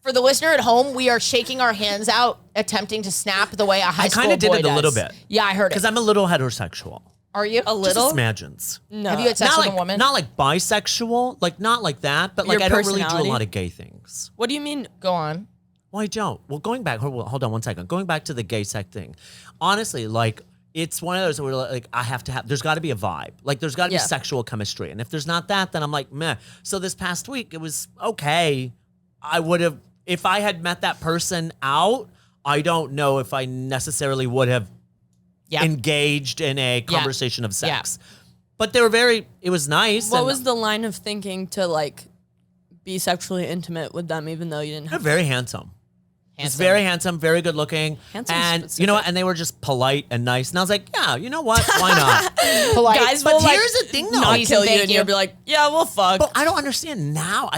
For the listener at home, we are shaking our hands out, attempting to snap the way a high school boy kinda did it a does. little bit. Yeah, I heard it. Because I'm a little heterosexual. Are you? A little? Just smidgens. No. Have you had sex Not with like a woman? not like bisexual, like not like that, but like Your I don't really do a personality? lot of gay things. What do you mean? Go on. Well, I don't. Well, going back, hold on one second. Going back to the gay sex thing, honestly, like it's one of those where like I have to have. There's got to be a vibe. Like there's got to Yeah. be sexual chemistry, and if there's not that, then I'm like meh. So this past week, it was okay. I would have if I had met that person out. I don't know if I necessarily would have Yeah. engaged in a conversation of Yeah. sex. But they were it was nice. What and was the line of thinking to like be sexually intimate with them, even though you didn't they're have? very handsome. It's Handsome. very handsome, very good looking. Handsome and specific. you know what? And they were just polite and nice. And I was like, yeah, you know what? Why not? Polite. Guys But will like here's the thing, though. not Please kill and you, thank and you. you'll be like, yeah, we'll fuck. But I don't understand now.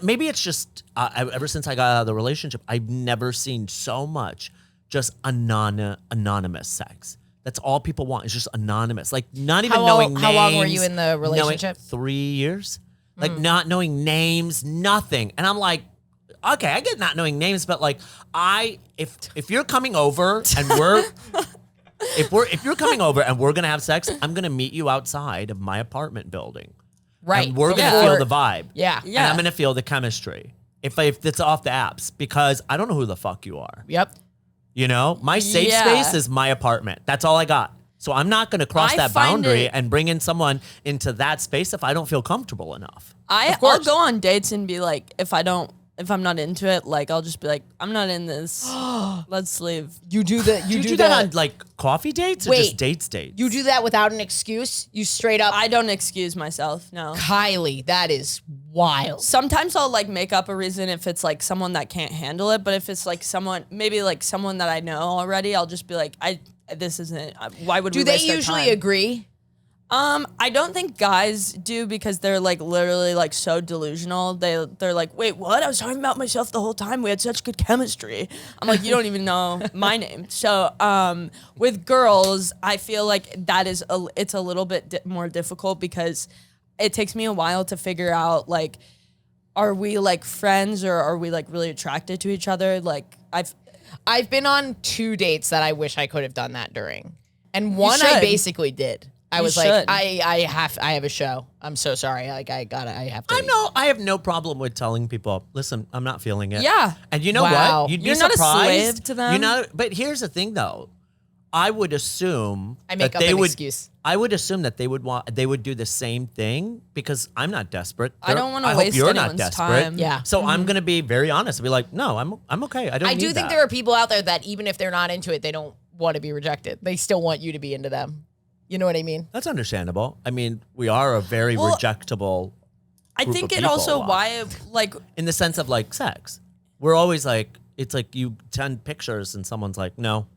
Maybe it's just ever since I got out of the relationship, I've never seen so much just anonymous sex. That's all people want is just anonymous. Like not even knowing names. How long were you in the knowing- relationship? 3 years. Like not knowing names, nothing. And I'm like, okay, I get not knowing names, but like if you're coming over and we're if you're coming over and we're gonna have sex, I'm gonna meet you outside of my apartment building. Right. And we're gonna Before- feel the vibe. Yeah. And I'm gonna feel the chemistry. If it's off the apps, because I don't know who the fuck you are. Yep. You know, my safe Yeah. space is my apartment. That's all I got. So I'm not going to cross I that find boundary it- and bring in someone into that space if I don't feel comfortable enough. I'll course. go on dates and be like, if I'm not into it, like I'll just be like, I'm not in this. Let's leave. You do the Do you do that on like coffee dates or just Wait. dates? You do that without an excuse. You straight up I don't excuse myself. No. Kylie. That is wild. Sometimes I'll like make up a reason if it's like someone that can't handle it, but if it's like maybe like someone that I know already, I'll just be like, this isn't. Why would Do we they waste our usually time? agree? I don't think guys do because they're like literally like so delusional. They're like, wait, what? I was talking about myself the whole time. We had such good chemistry. I'm like, you don't even know my name. So with girls, I feel like that is it's a little bit more difficult because it takes me a while to figure out like, are we like friends or are we like really attracted to each other? Like I've been on 2 dates that I wish I could have done that during, and one I should. basically did. I You was like, should. I have a show. I'm so sorry. Like I have to. I have no problem with telling people, listen, I'm not feeling it. Yeah. And you know Wow. what? You'd You're be not a surprised. slave to them. You're not, but here's the thing though. I would assume I make that up they an would, excuse. I would assume that they would do the same thing because I'm not desperate. I don't wanna hope waste you're not anyone's desperate. time. Yeah. So I'm gonna be very honest and be like, no, I'm okay. I don't I need do think that. there are people out there that even if they're not into it, they don't want to be rejected. They still want you to be into them. You know what I mean? That's understandable. I mean, we are a very Well, rejectable I group think of it people also a lot. why like in the sense of like sex. We're always like, it's like you send pictures and someone's like, no.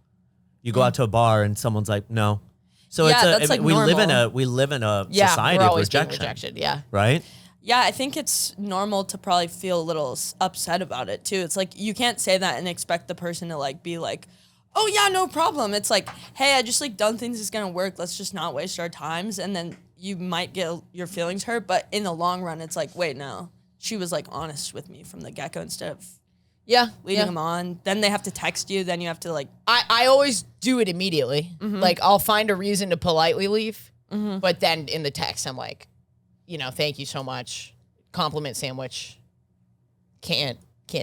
You go out to a bar and someone's like, no. So Yeah, it's that's, like, we live in normal. a society we're of always being rejection, rejected. Yeah. right? yeah, I think it's normal to probably feel a little upset about it too. It's like you can't say that and expect the person to like be like, oh yeah, no problem. It's like, hey, I just like don't think this is gonna work. Let's just not waste our times. And then you might get your feelings hurt, but in the long run, it's like, wait, no, she was like honest with me from the get-go instead of Yeah. leading them on. Then they have to text you. Then you have to like, I always do it immediately. Mm-hmm. Like I'll find a reason to politely leave, but then in the text I'm like, thank you so much. Compliment sandwich. Can't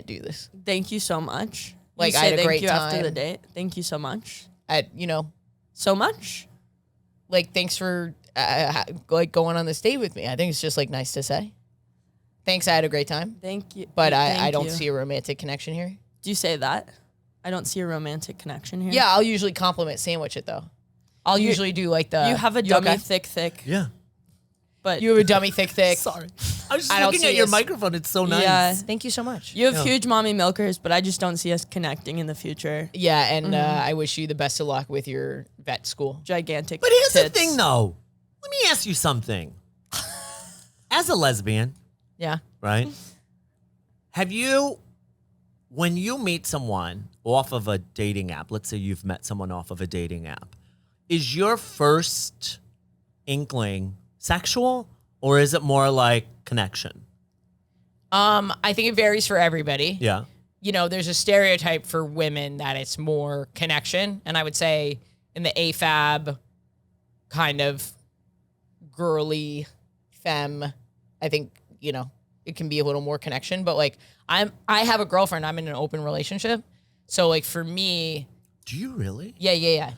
do this. thank you so much. Like, You I say had a thank great you after the time. date. Thank you so much. So So much. like thanks for like going on this date with me. I think it's just like nice to say. Thanks, I had a great time. Thank you. But I Thank don't you. see a romantic connection here. Do you say that? I don't see a romantic connection here. Yeah, I'll usually compliment sandwich it though. I'll usually do like the You have a dummy okay? thick, Yeah. but You have a dummy thick. Sorry. I was just I don't looking see at your us- microphone. It's so nice. yeah. Thank you so much. You have Yeah. huge mommy milkers, but I just don't see us connecting in the future. Yeah, and I wish you the best of luck with your vet school. Gigantic. But here's tits. the thing though. Let me ask you something. As a lesbian, Yeah. right? Have you, when you meet someone off of a dating app, let's say you've met someone off of a dating app, is your first inkling sexual or is it more like connection? I think it varies for everybody. Yeah. There's a stereotype for women that it's more connection. And I would say in the AFAB kind of girly femme, I think, it can be a little more connection. But like I have a girlfriend, I'm in an open relationship. So like for me, Do you really? yeah.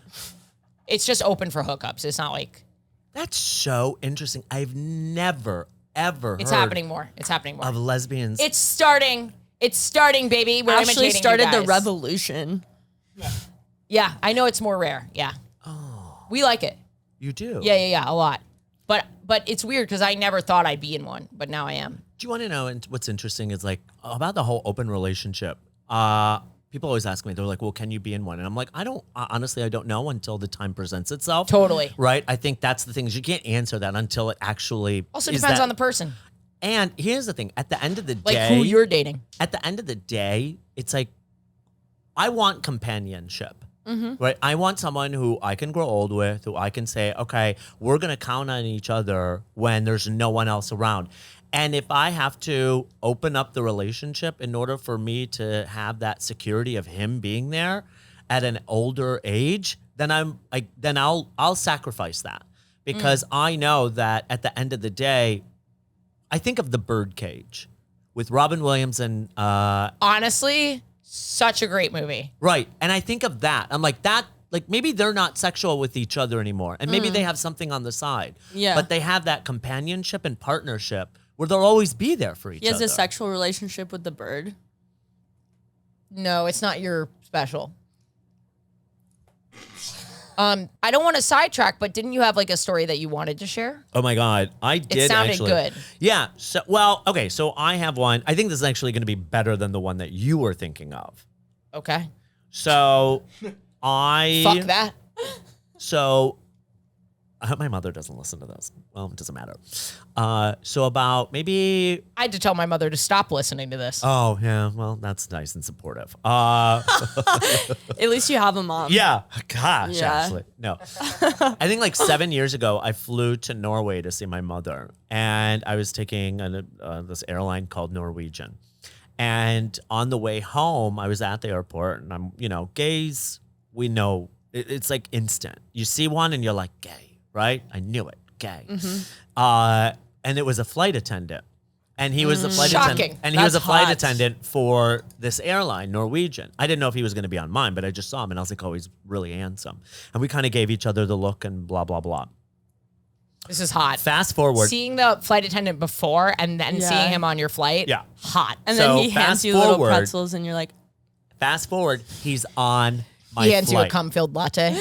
It's just open for hookups. It's not like That's so interesting. I've never, ever it's heard happening more. It's happening more. of lesbians. It's starting. It's starting, baby. We're Actually imitating started you the guys. revolution. Yeah, I know it's more rare. Yeah. Oh. We like it. You do? Yeah, a lot. But it's weird because I never thought I'd be in one, but now I am. Do you want to know what's interesting is like about the whole open relationship? People always ask me, they're like, well, can you be in one? And I'm like, honestly, I don't know until the time presents itself. Totally. Right? I think that's the thing is you can't answer that until it actually Also is depends that- on the person, And here's the thing. At the end of the like day, who you're dating. at the end of the day, it's like, I want companionship. Right? I want someone who I can grow old with, who I can say, okay, we're going to count on each other when there's no one else around. And if I have to open up the relationship in order for me to have that security of him being there at an older age, then I'll sacrifice that because I know that at the end of the day, I think of The Birdcage with Robin Williams and Honestly, such a great movie. right, and I think of that. I'm like that. Like maybe they're not sexual with each other anymore, and maybe they have something on the side. Yeah. but they have that companionship and partnership where they'll always be there for each He has other. a sexual relationship with the bird. No, it's not your special. I don't want to sidetrack, but didn't you have like a story that you wanted to share? Oh my God, I did. sounded actually. good. Yeah. So well, okay. So I have one. I think this is actually going to be better than the one that you were thinking of. Okay. So Fuck that. So I hope my mother doesn't listen to this. Well, it doesn't matter. So about maybe. I had to tell my mother to stop listening to this. Oh yeah. Well, that's nice and supportive. At least you have a mom. Yeah. Gosh, Yeah. actually. No. I think like 7 years ago, I flew to Norway to see my mother. And I was taking this airline called Norwegian. And on the way home, I was at the airport and I'm, gays, we know it's like instant. You see one and you're like, gay, right? I knew it, gay. And it was a flight attendant. And he was a flight Shocking. attendant. And he was a That's flight hot. attendant for this airline, Norwegian. I didn't know if he was going to be on mine, but I just saw him and I was like, oh, he's really handsome. And we kind of gave each other the look and blah, blah, blah. This is hot. Fast forward. Seeing the flight attendant before and then Yeah. seeing him on your flight. Yeah. Hot. And So, then he hands fast you little forward. pretzels, and you're like, Fast forward, he's on my He hands you a flight. cum-filled latte.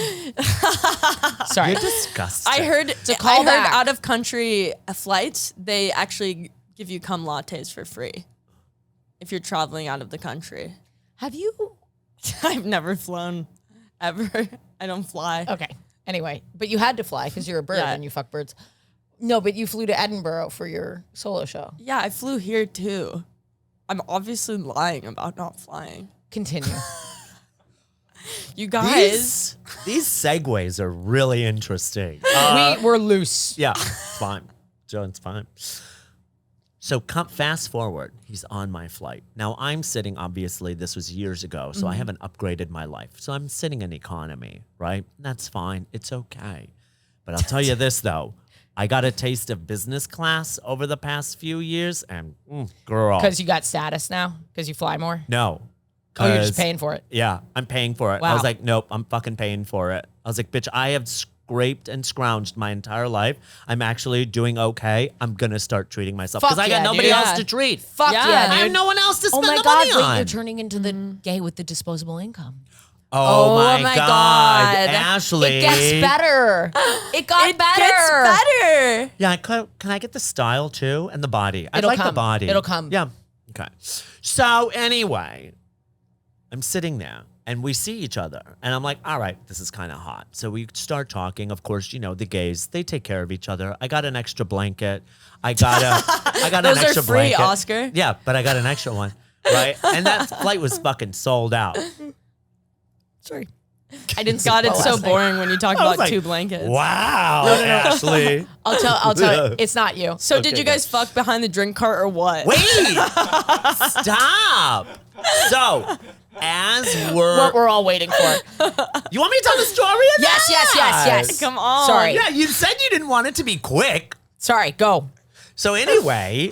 Sorry. You're disgusting. I heard call back. out of country flights, they actually give you cum lattes for free if you're traveling out of the country. Have you? I've never flown ever. I don't fly. Okay. Anyway, but you had to fly because you're a bird Yeah. and you fuck birds. No, but you flew to Edinburgh for your solo show. Yeah, I flew here too. I'm obviously lying about not flying. Continue. You guys, These segues are really interesting. We were loose. Yeah, it's fine. Joe, it's fine. So fast forward, he's on my flight. Now I'm sitting, obviously, this was years ago, so I haven't upgraded my life. So I'm sitting in economy, right? That's fine. It's okay. But I'll tell you this, though. I got a taste of business class over the past few years, and girl. Because you got status now? Because you fly more? No. Oh, you're just 'Cause- paying for it. Yeah, I'm paying for it. I Wow. was like, nope, I'm fucking paying for it. I was like, bitch, I have scraped and scrounged my entire life. I'm actually doing okay. I'm gonna start treating myself because Fuck I got yeah, nobody dude. else Yeah. to treat. Fuck Yeah. yeah, I dude. have no one else to Oh spend my the God, money wait, on. you're turning into the gay with the disposable income. Oh, my my God, God. Ashley. It gets better. It got it better. gets better. Yeah, can I get the style too and the body? I It'll like the come. body. It'll come. Yeah. Okay. So anyway, I'm sitting there and we see each other and I'm like, all right, this is kind of hot. So we start talking. Of course, the gays, they take care of each other. I got an extra blanket. I got Those an are extra free, blanket. Oscar. Yeah, but I got an extra one. Right. And that flight was fucking sold out. Sorry. I didn't God, sleep it's well so last night. boring when you talk I was about like, two blankets. Wow, Ashley. I'll tell you. It's not you. So Okay, did you guys fuck behind the drink cart or what? Wait, stop. So, as What we're all waiting for. you want me to tell the story? Or Yes. Come on. Sorry. Yeah, you said you didn't want it to be quick. Sorry, go. So anyway,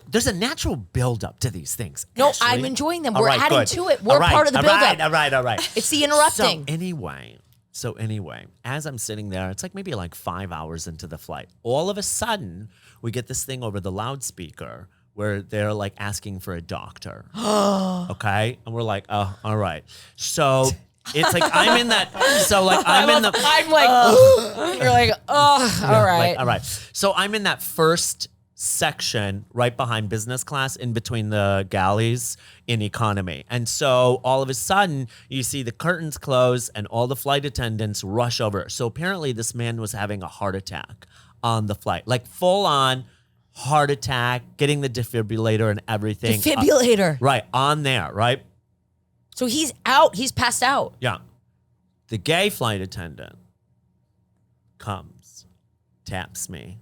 there's a natural buildup to these things. No, Ashley. I'm enjoying them. All We're right, adding good. to it. We're All right, part of the all buildup. right, all right. It's the interrupting. So anyway, as I'm sitting there, it's like maybe like 5 hours into the flight. All of a sudden, we get this thing over the loudspeaker where they're like asking for a doctor. Okay? And we're like, oh, all right. So it's like I'm in that. So like I'm in the. I'm like, you're like, oh, all right. Like, all right. So I'm in that first section right behind business class in between the galleys in economy. And so all of a sudden you see the curtains close and all the flight attendants rush over. So apparently this man was having a heart attack on the flight, like full on heart attack, getting the defibrillator and everything. Defibrillator. Right. On there. Right. So he's out. He's passed out. Yeah. The gay flight attendant comes, taps me.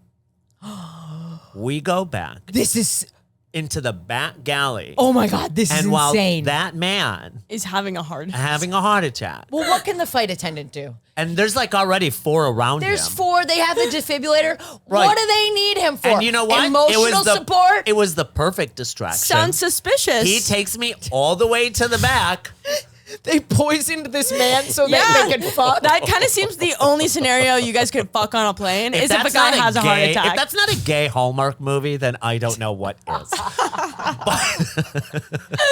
We go back. This is into the back galley. Oh my God, this is and while insane. that man Is having a heart. having a heart attack, Well, what can the flight attendant do? and there's like already 4 around There's him. 4. They have the defibrillator. Right. What do they need him for? And you know what? Emotional support. It was the perfect distraction. Sounds suspicious. He takes me all the way to the back. They poisoned this man so that they could fuck. That kind of seems the only scenario you guys could fuck on a plane is if a that's guy not has a heart gay- attack. If that's not a gay Hallmark movie, then I don't know what is.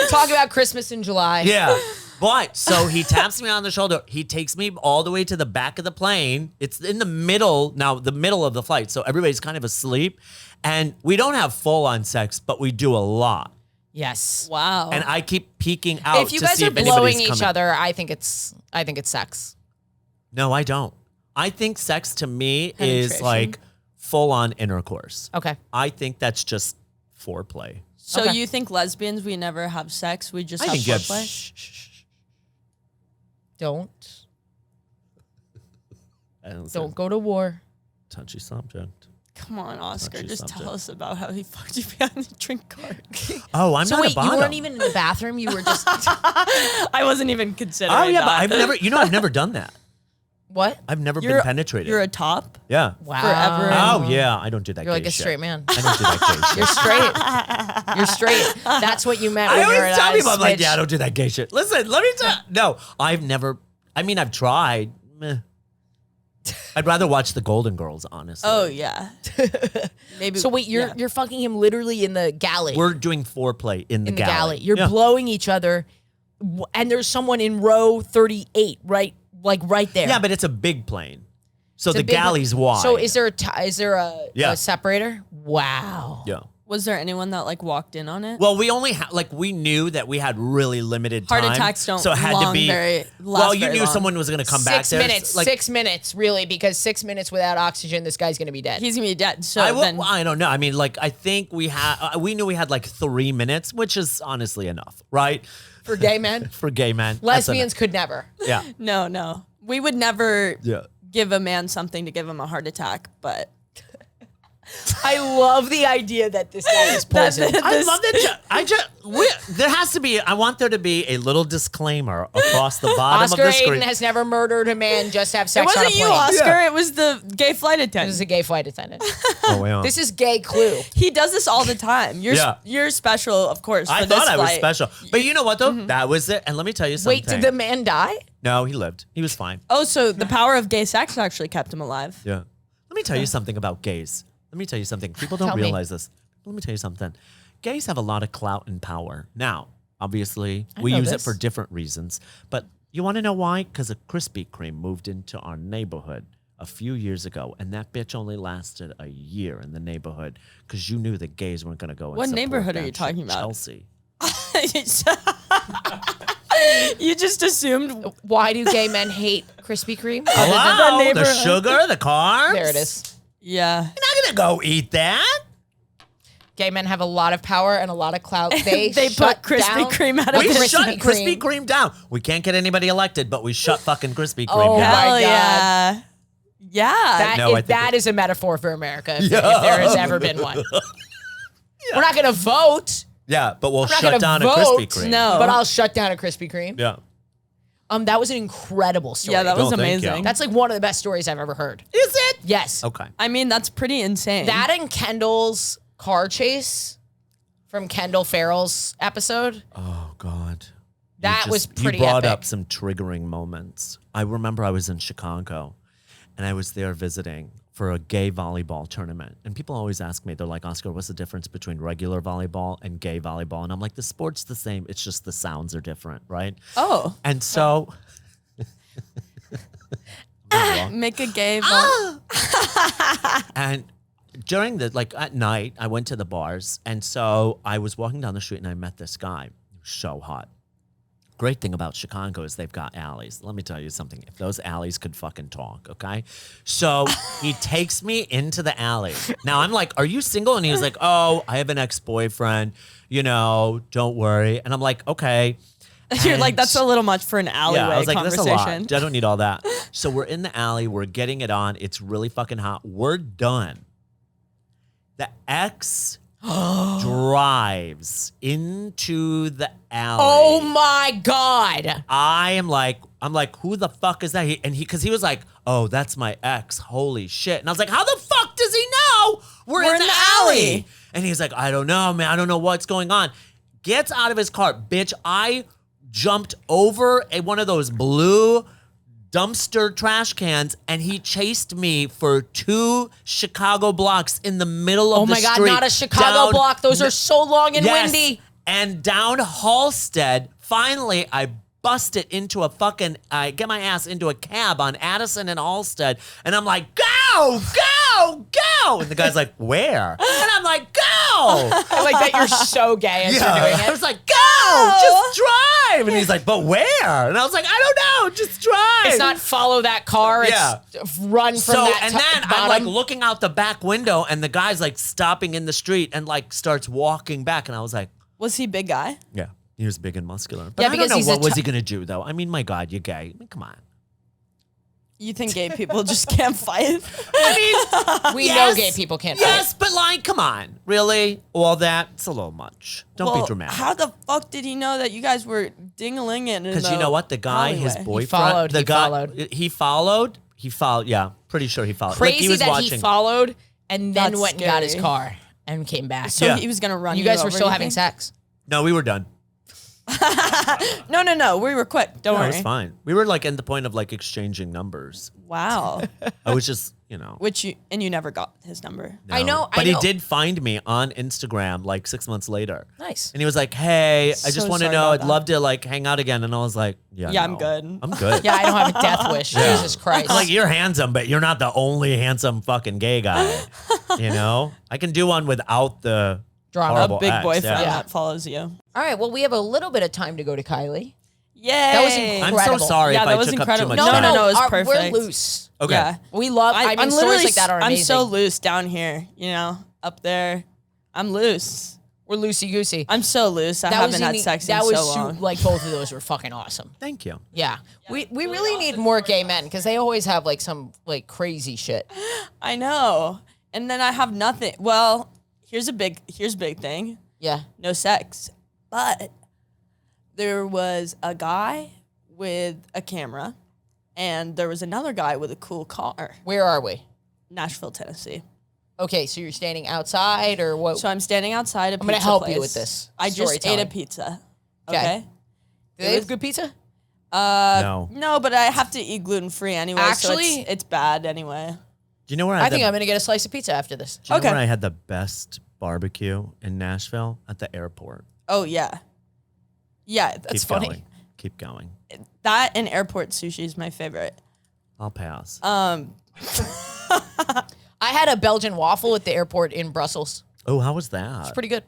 Talk about Christmas in July. Yeah. But so he taps me on the shoulder. He takes me all the way to the back of the plane. It's in the middle of the flight. So everybody's kind of asleep. And we don't have full on sex, but we do a lot. Yes. Wow. And I keep peeking out If you to guys see are if anybody's blowing each coming. other, I think it's sex. No, I don't. I think sex to me is Penetration. like full on intercourse. Okay. I think that's just foreplay. so Okay. you think lesbians, we never have sex, we just I have think you have foreplay? Don't Don't don't go to war. touchy subject. Come on, Oscar, Touchy just subject. tell us about how he fucked you behind the drink cart. Oh, I'm So not wait, a bottom. you weren't even in the bathroom. You were just I wasn't even considering Oh yeah, but that. I've never. You know, I've never done that. what? I've never You're- been penetrated. You're a top? yeah. Wow. Forever. Oh yeah, I don't do that. You're like gay a shit. straight man. I don't do that gay shit. You're straight. You're straight. That's what you meant. I when you were always at tell people, I'm like, Switch. yeah, I don't do that gay shit. Listen, let me tell. No, I've never. I mean, I've tried. Meh. I'd rather watch the Golden Girls, honestly. Oh yeah. Maybe. So wait, you're yeah. you're fucking him literally in the galley. We're doing foreplay in the in the galley. You're Yeah. blowing each other, and there's someone in row 38, right? Like right there. Yeah, but it's a big plane, so It's a the big- galley's wide. So is there a Yeah. a separator? Wow. Yeah. Was there anyone that like walked in on it? Well, we only we knew that we had really limited Heart time. attacks don't so it had long to be last well, you very knew long. someone was going to come back 6 there. minutes. Like, 6 minutes, really, because 6 minutes without oxygen, this guy's gonna be dead. He's gonna be dead. So I then don't know. I mean, like I think we knew we had like 3 minutes, which is honestly enough, right? For gay men, For gay men, that's lesbians could never. enough. Yeah. no. We would never Yeah. give a man something to give him a heart attack, but I love the idea that this guy is poisoned. I love that. There has to be. I want there to be a little disclaimer across the bottom Oscar of the screen. Aydin has never murdered a man just to have it sex on a wasn't you, plane. Oscar. It was the gay flight This attendant. is a gay flight attendant. oh, wow. This is gay Clue. He does this all the time. Yeah. You're special, of course. I for this thought I was flight. special, but you know what though? That was it. And let me tell you something. Wait, did the man die? No, he lived. He was fine. Oh, so the power of gay sex actually kept him alive. Yeah. Let me tell you something about gays. Let me tell you something. People don't Tell me. realize this. Let me tell you something. Gays have a lot of clout and power. Now, obviously, we know use it this. for different reasons. But you want to know why? Because a Krispy Kreme moved into our neighborhood a few years ago, and that bitch only lasted a year in the neighborhood because you knew the gays weren't going to go and What support neighborhood are that you talking shit. about? Chelsea. You just assumed. Why do gay men hate Krispy Kreme? Hello, the neighborhood. sugar, the carbs. There it is. Yeah. You're not going to go eat that. Gay men have a lot of power and a lot of clout. They They shut put Krispy down- Kreme out of We business. shut Krispy Krispy Kreme. Kreme down. We can't get anybody elected, but we shut fucking Krispy Kreme Oh, down. my Hell God. yeah. Yeah. That, No, is, I think that is a metaphor for America if there has ever been one. We're not going to vote, Yeah, but we'll I'm not shut gonna down a vote. Krispy Kreme. No. but I'll shut down a Krispy Kreme. Yeah. That was an incredible story. Yeah, that was No, thank you. amazing. That's like one of the best stories I've ever heard. Is it? Yes. Okay. I mean, that's pretty insane. That and Kendall's car chase from Kendall Farrell's episode. Oh God. That was pretty You brought epic. up some triggering moments. I remember I was in Chicago, and I was there visiting for a gay volleyball tournament. And people always ask me, they're like, Oscar, what's the difference between regular volleyball and gay volleyball? And I'm like, the sport's the same. It's just the sounds are different, right? Oh, And so. make a gay. And during the, like at night, I went to the bars. And so I was walking down the street and I met this guy. He was so hot. Great thing about Chicago is they've got alleys. Let me tell you something. If those alleys could fucking talk, okay? So he takes me into the alley. Now I'm like, are you single? And he was like, oh, I have an ex-boyfriend. You know, don't worry. And I'm like, okay. You're like, And- that's a little much for an alleyway yeah, I was like, that's a conversation. lot. I don't need all that. So we're in the alley. We're getting it on. It's really fucking hot. We're done. The ex drives into the alley. Oh my God. I'm like, who the fuck is that? Because he was like, oh, that's my ex. Holy shit. And I was like, how the fuck does he know we're in the alley? And he's like, I don't know, man. I don't know what's going on. Gets out of his car. Bitch, I jumped over one of those blue dumpster trash cans, and he chased me for 2 Chicago blocks in the middle of the street. Oh my God, not a Chicago block. Those are so long and windy. And down Halstead, finally, I busted into I get my ass into a cab on Addison and Halstead, and I'm like, go, go, go. And the guy's like, where? And I'm like, go. I like that you're so gay as you're doing it. I was like, go, just drive. And he's like, but where? And I was like, I don't know, just drive. It's not follow that car. It's run from that and then I'm like looking out the back window, and the guy's like stopping in the street and like starts walking back. And I was like, Was he big guy? yeah, he was big and muscular. But Yeah, I because don't he's know a what was he going to do, though. I mean, my God, you're gay. I mean, come on. You think gay people just can't fight? I mean, we know gay people can't fight. Yes, but like, come on. Really? All that? It's a little much. Don't be dramatic. How the fuck did he know that you guys were ding-a-linging? Because you know what? The guy, his boyfriend. He followed. He followed. Yeah, pretty sure he followed. Crazy like he was that watching. he followed and then That's went and got his scary. car and came back. So Yeah. he was gonna run you guys were over, still you having think? sex. No, we were done. No. We were quick. Don't No, worry. it was fine. We were like in the point of like exchanging numbers. Wow. I was just, you know. You never got his number. No. I know. But he did find me on Instagram like 6 months later. Nice. And he was like, hey, I just So want to sorry know, about I'd that. love to like hang out again. And I was like, yeah, I'm no. good. I'm good. Yeah, I don't have a death wish. Jesus Christ. Like, you're handsome, but you're not the only handsome fucking gay guy. You know? I can do one without the Drama. horrible A big ex, boyfriend yeah. that follows you. All right. Well, we have a little bit of time to go to Kylie. Yay. That was I'm incredible. so sorry Yeah, if that I was took incredible. up too much No, time. no, it was We're perfect. loose. Okay. Yeah. We love. I mean, I'm stories literally, like that are amazing. I'm so loose down here, you know, up there. I'm loose. We're loosey goosey. I'm so loose. I haven't had sex in so long. like both of those were fucking awesome. Thank you. Yeah. We really need more gay men because they always have like some like crazy shit. I know. And then I have nothing. Well, here's a big thing. Yeah. No sex. But there was a guy with a camera and there was another guy with a cool car. Where are we? Nashville, Tennessee. Okay, so you're standing outside or what? So I'm standing outside a pizza I'm gonna help you place. with this I just ate a storytelling. pizza. Okay. Okay. Do they have good pizza? No. No, but I have to eat gluten-free anyway. Actually- so it's bad anyway. Do you know where I think I'm gonna get a slice of pizza after this. Do you know Okay. where I had the best barbecue in Nashville? At the airport. Oh yeah. Yeah, That's Keep funny. going. Keep going. that and airport sushi is my favorite. I'll pass. I had a Belgian waffle at the airport in Brussels. Oh, how was that? Pretty good.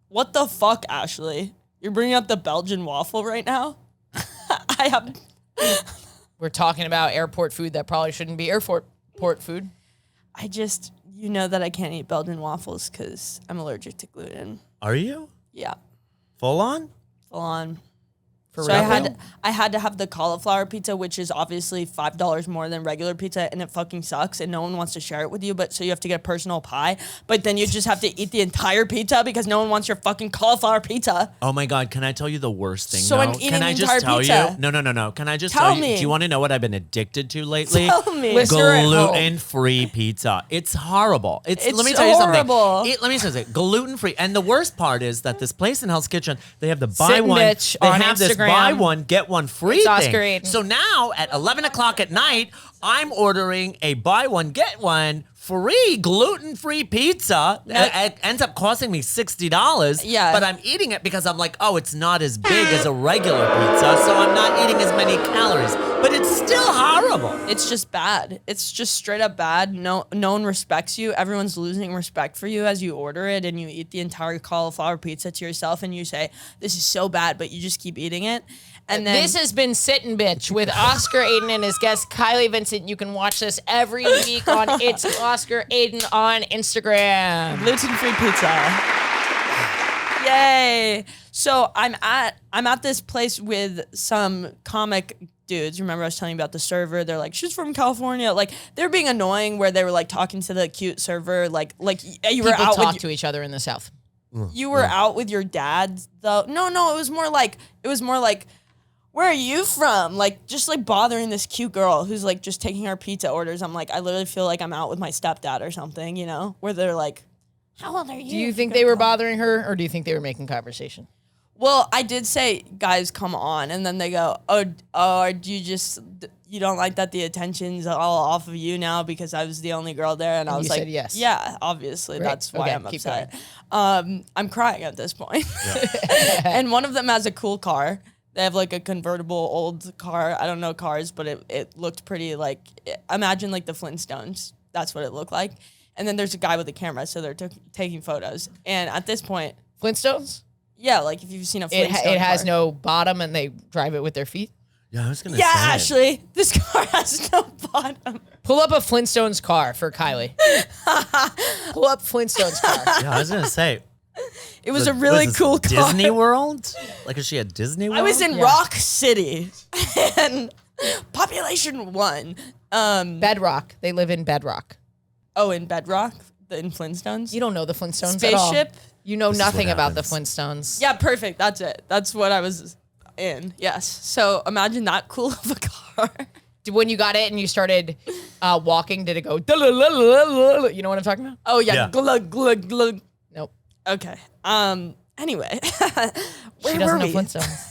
What the fuck, Ashley? You're bringing up the Belgian waffle right now? I have. We're talking about airport food that probably shouldn't be airport food. I just, you know that I can't eat Belgian waffles because I'm allergic to gluten. Are you? Yeah, Full on? full on. For So real? I had to have the cauliflower pizza, which is obviously $5 more than regular pizza, and it fucking sucks, and no one wants to share it with you. But so you have to get a personal pie, but then you just have to eat the entire pizza because no one wants your fucking cauliflower pizza. Oh my God, can I tell you the worst thing? So though? I'm eating Can I the just entire tell pizza. you? No. Can I just Tell tell you? me. Do you want to know what I've been addicted to lately? Tell me. Listener at home. Gluten-free pizza. It's horrible. It's let me It's tell you horrible. something. Let me tell you something. Gluten-free. And the worst part is that this place in Hell's Kitchen, they have the buy Sit one. bitch They on have this Instagram. buy one, get one free It's thing. Oscar Aydin. So now at 11 o'clock at night, I'm ordering a buy one, get one free gluten-free pizza. It ends up costing me $60. Yeah. But I'm eating it because I'm like, oh, it's not as big as a regular pizza, so I'm not eating as many calories. But it's still horrible. It's just bad. It's just straight up bad. No one respects you. Everyone's losing respect for you as you order it and you eat the entire cauliflower pizza to yourself and you say, this is so bad, but you just keep eating it. And then This has been Sittin' Bitch with Oscar Aydin and his guest Kylie Vincent. You can watch this every week on It's Oscar Aydin on Instagram. gluten-free pizza. Yay. So I'm at this place with some comic dudes. Remember I was telling you about the server? They're like, she's from California. Like they're being annoying where they were like talking to the cute server, like you were People out talk with to each other in the South. you were out with your dad though. No, it was more like where are you from? Like just like bothering this cute girl who's like just taking our pizza orders. I'm like, I literally feel like I'm out with my stepdad or something, you know, where they're like, how old are you? Do you think they were bothering her, or do you think they were making conversation? Well, I did say, guys, come on. And then they go, oh, do you don't like that the attention's all off of you now because I was the only girl there? And I was you like, said yes. Yeah, obviously. Great. That's why Okay, I'm keep upset. I'm crying at this point. And one of them has a cool car. They have like a convertible old car. I don't know cars, but it looked pretty like, imagine like the Flintstones. That's what it looked like. And then there's a guy with a camera, so they're taking photos. And at this point, Flintstones? yeah, like if you've seen a Flintstone It has car. no bottom and they drive it with their feet? Yeah, I was gonna Yeah, say. Ashley, this car has no bottom. Pull up a Flintstones car for Kylie. Pull up Flintstones car. Yeah, I was gonna say. It was a really was this cool car. Disney World? Like, is she at Disney World? I was in Yeah. Rock City, and population 1. Bedrock. They live in Bedrock. Oh, in Bedrock, in Flintstones. You don't know the Flintstones at all. Spaceship. You know This is nothing what about the happens. Flintstones. Yeah, perfect. That's it. That's what I was in. Yes. So imagine that cool of a car. When you got it and you started walking, did it go? "Dulululululu"? You know what I'm talking about? Oh yeah. Yeah. Glug glug glug. Nope. Okay. Anyway, where She were doesn't know we? Flintstones.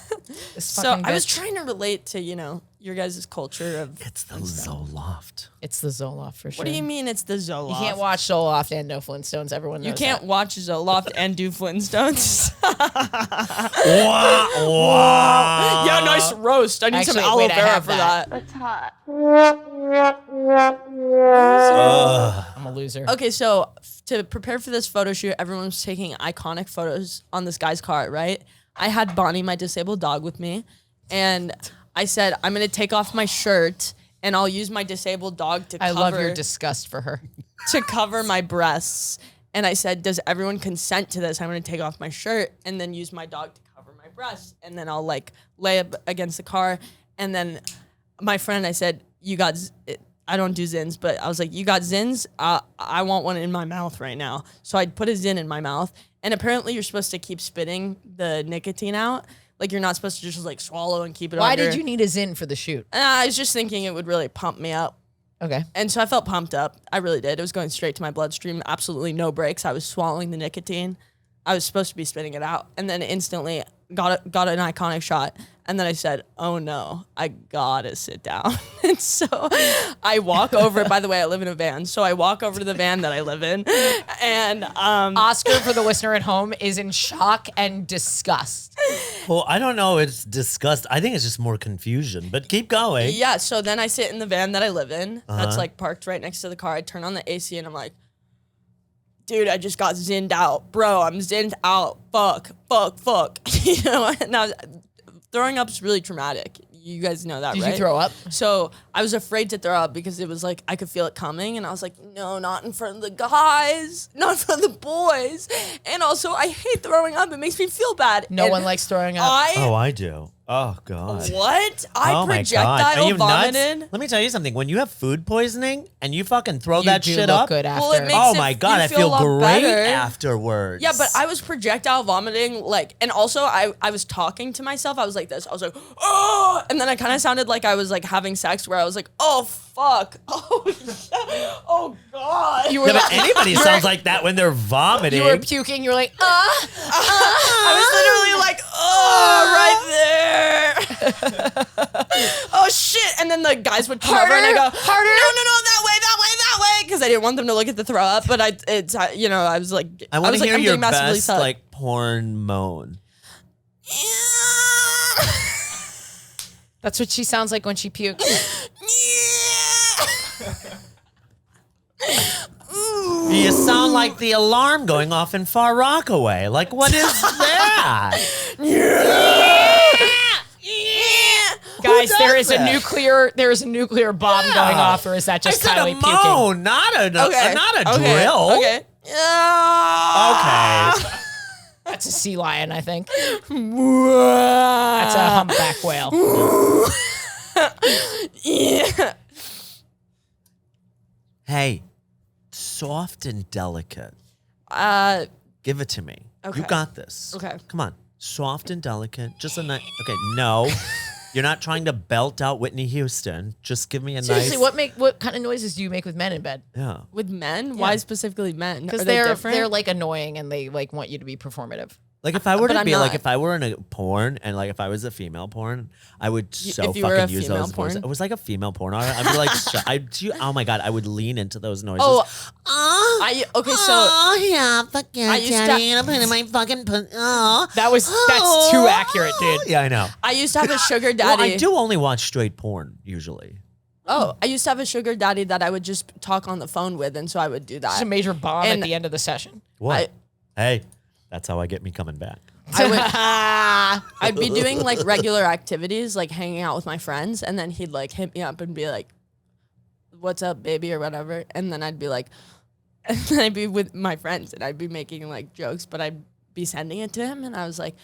This So fucking I was bitch. trying to relate to your guys' culture of. It's the Zoloft. It's the Zoloft for sure. What do you mean it's the Zoloft? You can't watch Zoloft and no Flintstones. Everyone knows You can't that. watch Zoloft and do Flintstones. Wow. Yeah, nice roast. I need some Actually, aloe wait, I vera have for that. that. That's hot. I'm a loser. Okay, so to prepare for this photo shoot, everyone was taking iconic photos on this guy's car, right? I had Bonnie, my disabled dog, with me, and I said, I'm going to take off my shirt, and I'll use my disabled dog to I cover, love your disgust for her. to cover my breasts. And I said, does everyone consent to this? I'm going to take off my shirt and then use my dog to cover my breasts. And then I'll like lay up against the car. And then my friend, I said, I don't do Zins, but I was like, you got Zins? I want one in my mouth right now. So I'd put a Zin in my mouth. And apparently you're supposed to keep spitting the nicotine out. Like you're not supposed to just like swallow and keep it Why under. did you need a Zin for the shoot? I was just thinking it would really pump me up. Okay. And so I felt pumped up. I really did. It was going straight to my bloodstream. Absolutely no breaks. I was swallowing the nicotine. I was supposed to be spitting it out. And then instantly got an iconic shot. And then I said, oh no, I gotta sit down. And so I walk over. By the way, I live in a van. So I walk over to the van that I live in. And Oscar, for the listener at home, is in shock and disgust. Well, I don't know. It's disgust. I think it's just more confusion. But keep going. yeah, so then I sit in the van that I live in. That's like parked right next to the car. I turn on the AC and I'm like, dude, I just got zinned out. Bro, I'm zinned out. Fuck. You know, now throwing up is really traumatic. You guys know that, Did right? you throw up? So I was afraid to throw up because it was like I could feel it coming, and I was like, no, not in front of the guys, not in front of the boys. And also, I hate throwing up. It makes me feel bad. No And one likes throwing up. Oh, I do. Oh, God. What? I Oh, my God. projectile Are you nuts? vomited. Let me tell you something. When you have food poisoning and you fucking throw You that do shit look up. good after. Well, it makes Oh, it- my God. you I feel a feel lot great better. afterwards. Yeah, but I was projectile vomiting, like, and also I was talking to myself. I was like this. I was like, oh, and then I kind of sounded like I was like having sex, where I was like, oh fuck, oh god. You were Yeah, but like, anybody sounds like that when they're vomiting. you were puking. You were like, I was literally like, oh, right there. Oh shit! And then the guys would come over and I go, Harder, harder. No, that way, because I didn't want them to look at the throw up. But I was like, I want was to like, hear I'm your getting massively best, sucked. like, porn moan. that's what she sounds like when she pukes. You sound like the alarm going off in Far Rockaway. Like, what is that? Guys, there does is a that? nuclear bomb going off, or is that just I said Kylie a puking? moan, not a Okay. drill. Okay. Okay. That's a sea lion, I think. That's a humpback whale. Yeah. Hey, soft and delicate. Give it to me. Okay. You got this. Okay. Come on. Soft and delicate. Just a nice. Okay, no. You're not trying to belt out Whitney Houston. Just give me a Seriously, nice. what kind of noises do you make with men in bed? Yeah. With men? Why specifically men? Because Are they they're different? like annoying and they like want you to be performative. Like if I were But to I'm be like not. if I were in a porn and like if I was a female porn, I would so if you were fucking a use female those voices. porn? It was like a female porn. I'd be like, oh my god, I would lean into those noises. Oh, Okay, so yeah, fuck yeah, I used to- daddy, and I'm putting my fucking that's too accurate, dude. yeah, I know. I used to have a sugar daddy. Well, I do only watch straight porn usually. Oh, I used to have a sugar daddy that I would just talk on the phone with, and so I would do It's that. a major bomb And at the end of the session. What? Hey, that's how I get me coming back. I'd be doing like regular activities, like hanging out with my friends, and then he'd like hit me up and be like, "What's up, baby?" or whatever, and then I'd be like, and then I'd be with my friends and I'd be making like jokes, but I'd be sending it to him, and I was like,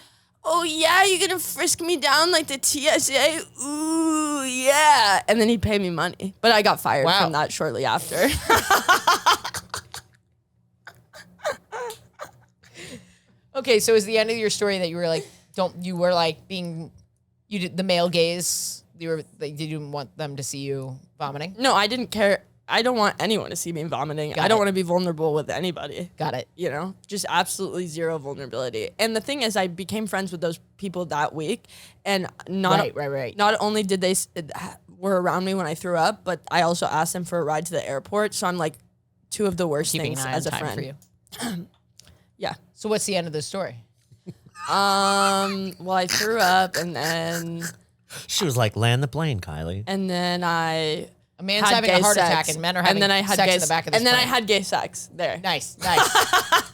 "Oh yeah, you're gonna frisk me down like the TSA? Ooh yeah!" And then he'd pay me money, but I got fired Wow. from that shortly after. Okay, so is the end of your story that you were like, you did the male gaze, you didn't want them to see you vomiting? No, I didn't care. I don't want anyone to see me vomiting. Got I don't it. want to be vulnerable with anybody. Got it. You know, just absolutely zero vulnerability. And the thing is, I became friends with those people that week, and Right. Not only did they were around me when I threw up, but I also asked them for a ride to the airport. So I'm like two of the worst Keeping things an eye on as a time friend. for you. Yeah. So what's the end of the story? Well, I threw up, and then She was like, land the plane, Kylie. I A man's had having a gay heart sex, attack and men are having and then I had sex gay, in the back of this and then I plane. had gay sex there. Nice.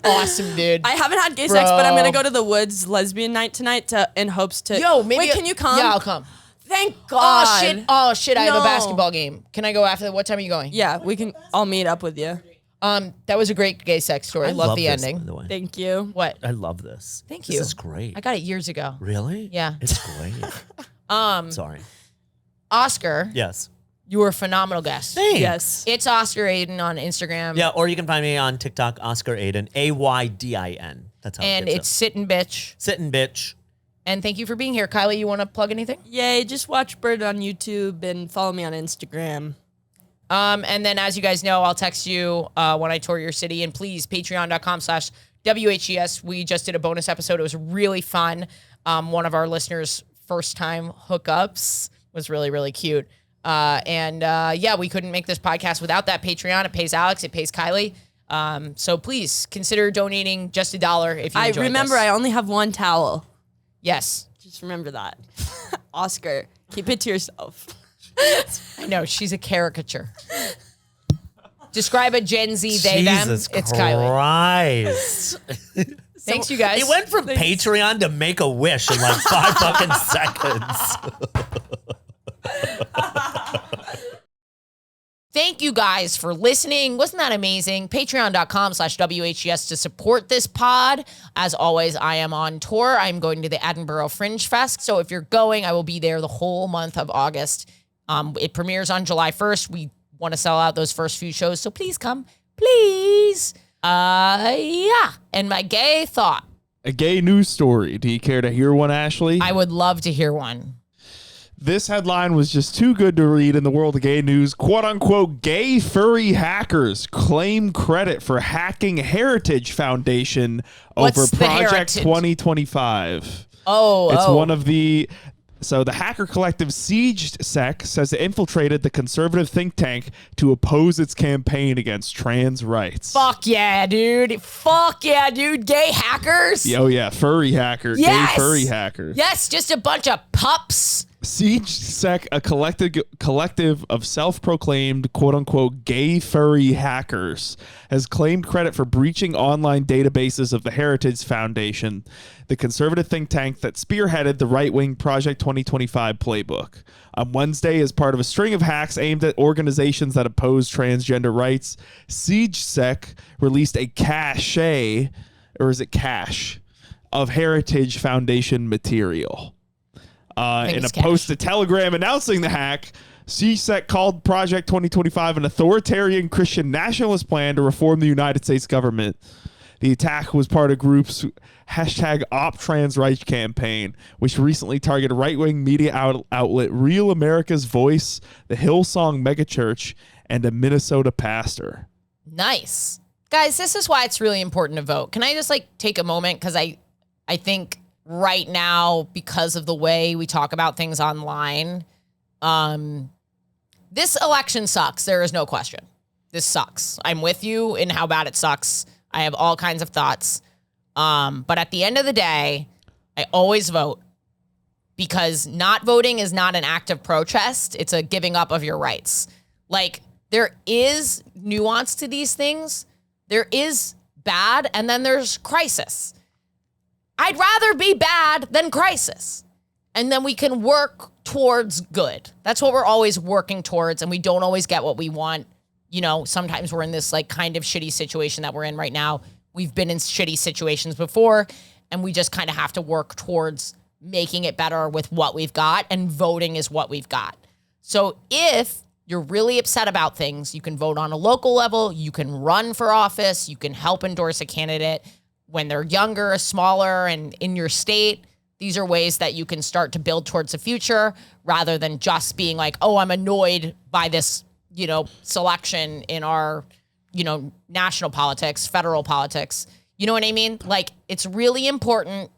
Awesome, dude. I haven't had gay sex, but I'm Bro. gonna go to the woods lesbian night tonight in hopes to. Yo, maybe wait, can you come? Yeah, I'll come. Thank God. Oh shit! I have a No. basketball game. Can I go after? What time are you going? Yeah, we can. I'll meet up with you. That was a great gay sex story. I love the this, ending. by the way. Thank you. What? I love this. Thank you. This is great. I got it years ago. Really? Yeah. It's great. Sorry. Oscar, Yes. you were a phenomenal guest. Thanks. Yes. It's Oscar Aydin on Instagram. Yeah, or you can find me on TikTok, Oscar Aydin, Aydin. That's how And it gets it's Sittin' Bitch. Sitting bitch. And thank you for being here. Kylie, you want to plug anything? Yay! Just watch Bird on YouTube and follow me on Instagram. And then as you guys know, I'll text you when I tour your city. And please, patreon.com/WHGS. We just did a bonus episode. It was really fun. One of our listeners' first time hookups was really, really cute. Yeah, we couldn't make this podcast without that Patreon. It pays Alex. It pays Kylie. So please consider donating just $1 if you I enjoyed remember this. I only have one towel. Yes. Just remember that. Oscar, keep it to yourself. I know. She's a caricature. Describe a Gen Z, they, them. Jesus It's Kylie. Christ. Thanks, you guys. He went from Patreon to Make-A-Wish in like 5 fucking seconds. Thank you guys for listening. Wasn't that amazing? Patreon.com/WHGS to support this pod. As always, I am on tour. I'm going to the Edinburgh Fringe Fest. So if you're going, I will be there the whole month of August. It premieres on July 1st. We want to sell out those first few shows. So please come. Please. Yeah. And my gay thought. A gay news story. Do you care to hear one, Ashley? I would love to hear one. This headline was just too good to read in the world of gay news. Quote unquote, gay furry hackers claim credit for hacking Heritage Foundation What's over the Project Heritage? 2025. Oh, It's one of the... So the hacker collective SiegeSec says it infiltrated the conservative think tank to oppose its campaign against trans rights. Fuck yeah, dude. Fuck yeah, dude. Gay hackers. Oh yeah, furry hacker. Yes! Gay furry hacker. Yes, just a bunch of pups. SiegeSec, a collective of self-proclaimed quote-unquote gay furry hackers, has claimed credit for breaching online databases of the Heritage Foundation, the conservative think tank that spearheaded the right-wing Project 2025 playbook. On Wednesday, as part of a string of hacks aimed at organizations that oppose transgender rights, SiegeSec released a cache, or is it cache, of Heritage Foundation material. In a it's cash. post to Telegram announcing the hack, CSEC called Project 2025 an authoritarian Christian nationalist plan to reform the United States government. The attack was part of groups hashtag #OpTransRights campaign, which recently targeted right-wing media outlet Real America's Voice, the Hillsong Megachurch, and a Minnesota pastor. Nice. Guys, this is why it's really important to vote. Can I just take a moment? Because I think right now, because of the way we talk about things online, this election sucks. There is no question. This sucks. I'm with you in how bad it sucks. I have all kinds of thoughts. But at the end of the day, I always vote, because not voting is not an act of protest. It's a giving up of your rights. There is nuance to these things. There is bad, and then there's crisis. I'd rather be bad than crisis. And then we can work towards good. That's what we're always working towards, and we don't always get what we want. Sometimes we're in this kind of shitty situation that we're in right now. We've been in shitty situations before, and we just kind of have to work towards making it better with what we've got, and voting is what we've got. So if you're really upset about things, you can vote on a local level, you can run for office, you can help endorse a candidate when they're younger, smaller, and in your state. These are ways that you can start to build towards the future, rather than just being oh, I'm annoyed by this, selection in our, national politics, federal politics. You know what I mean? It's really important.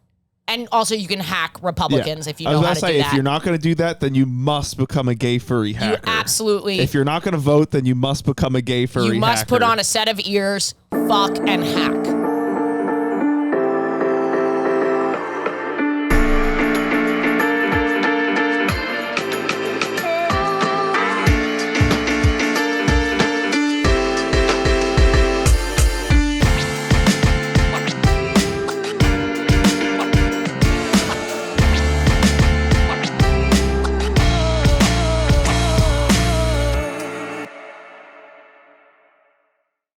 And also, you can hack Republicans if you know how to do that. If you're not going to do that, then you must become a gay furry hacker. You absolutely. If you're not going to vote, then you must become a gay furry hacker. You must put on a set of ears, fuck, and hack.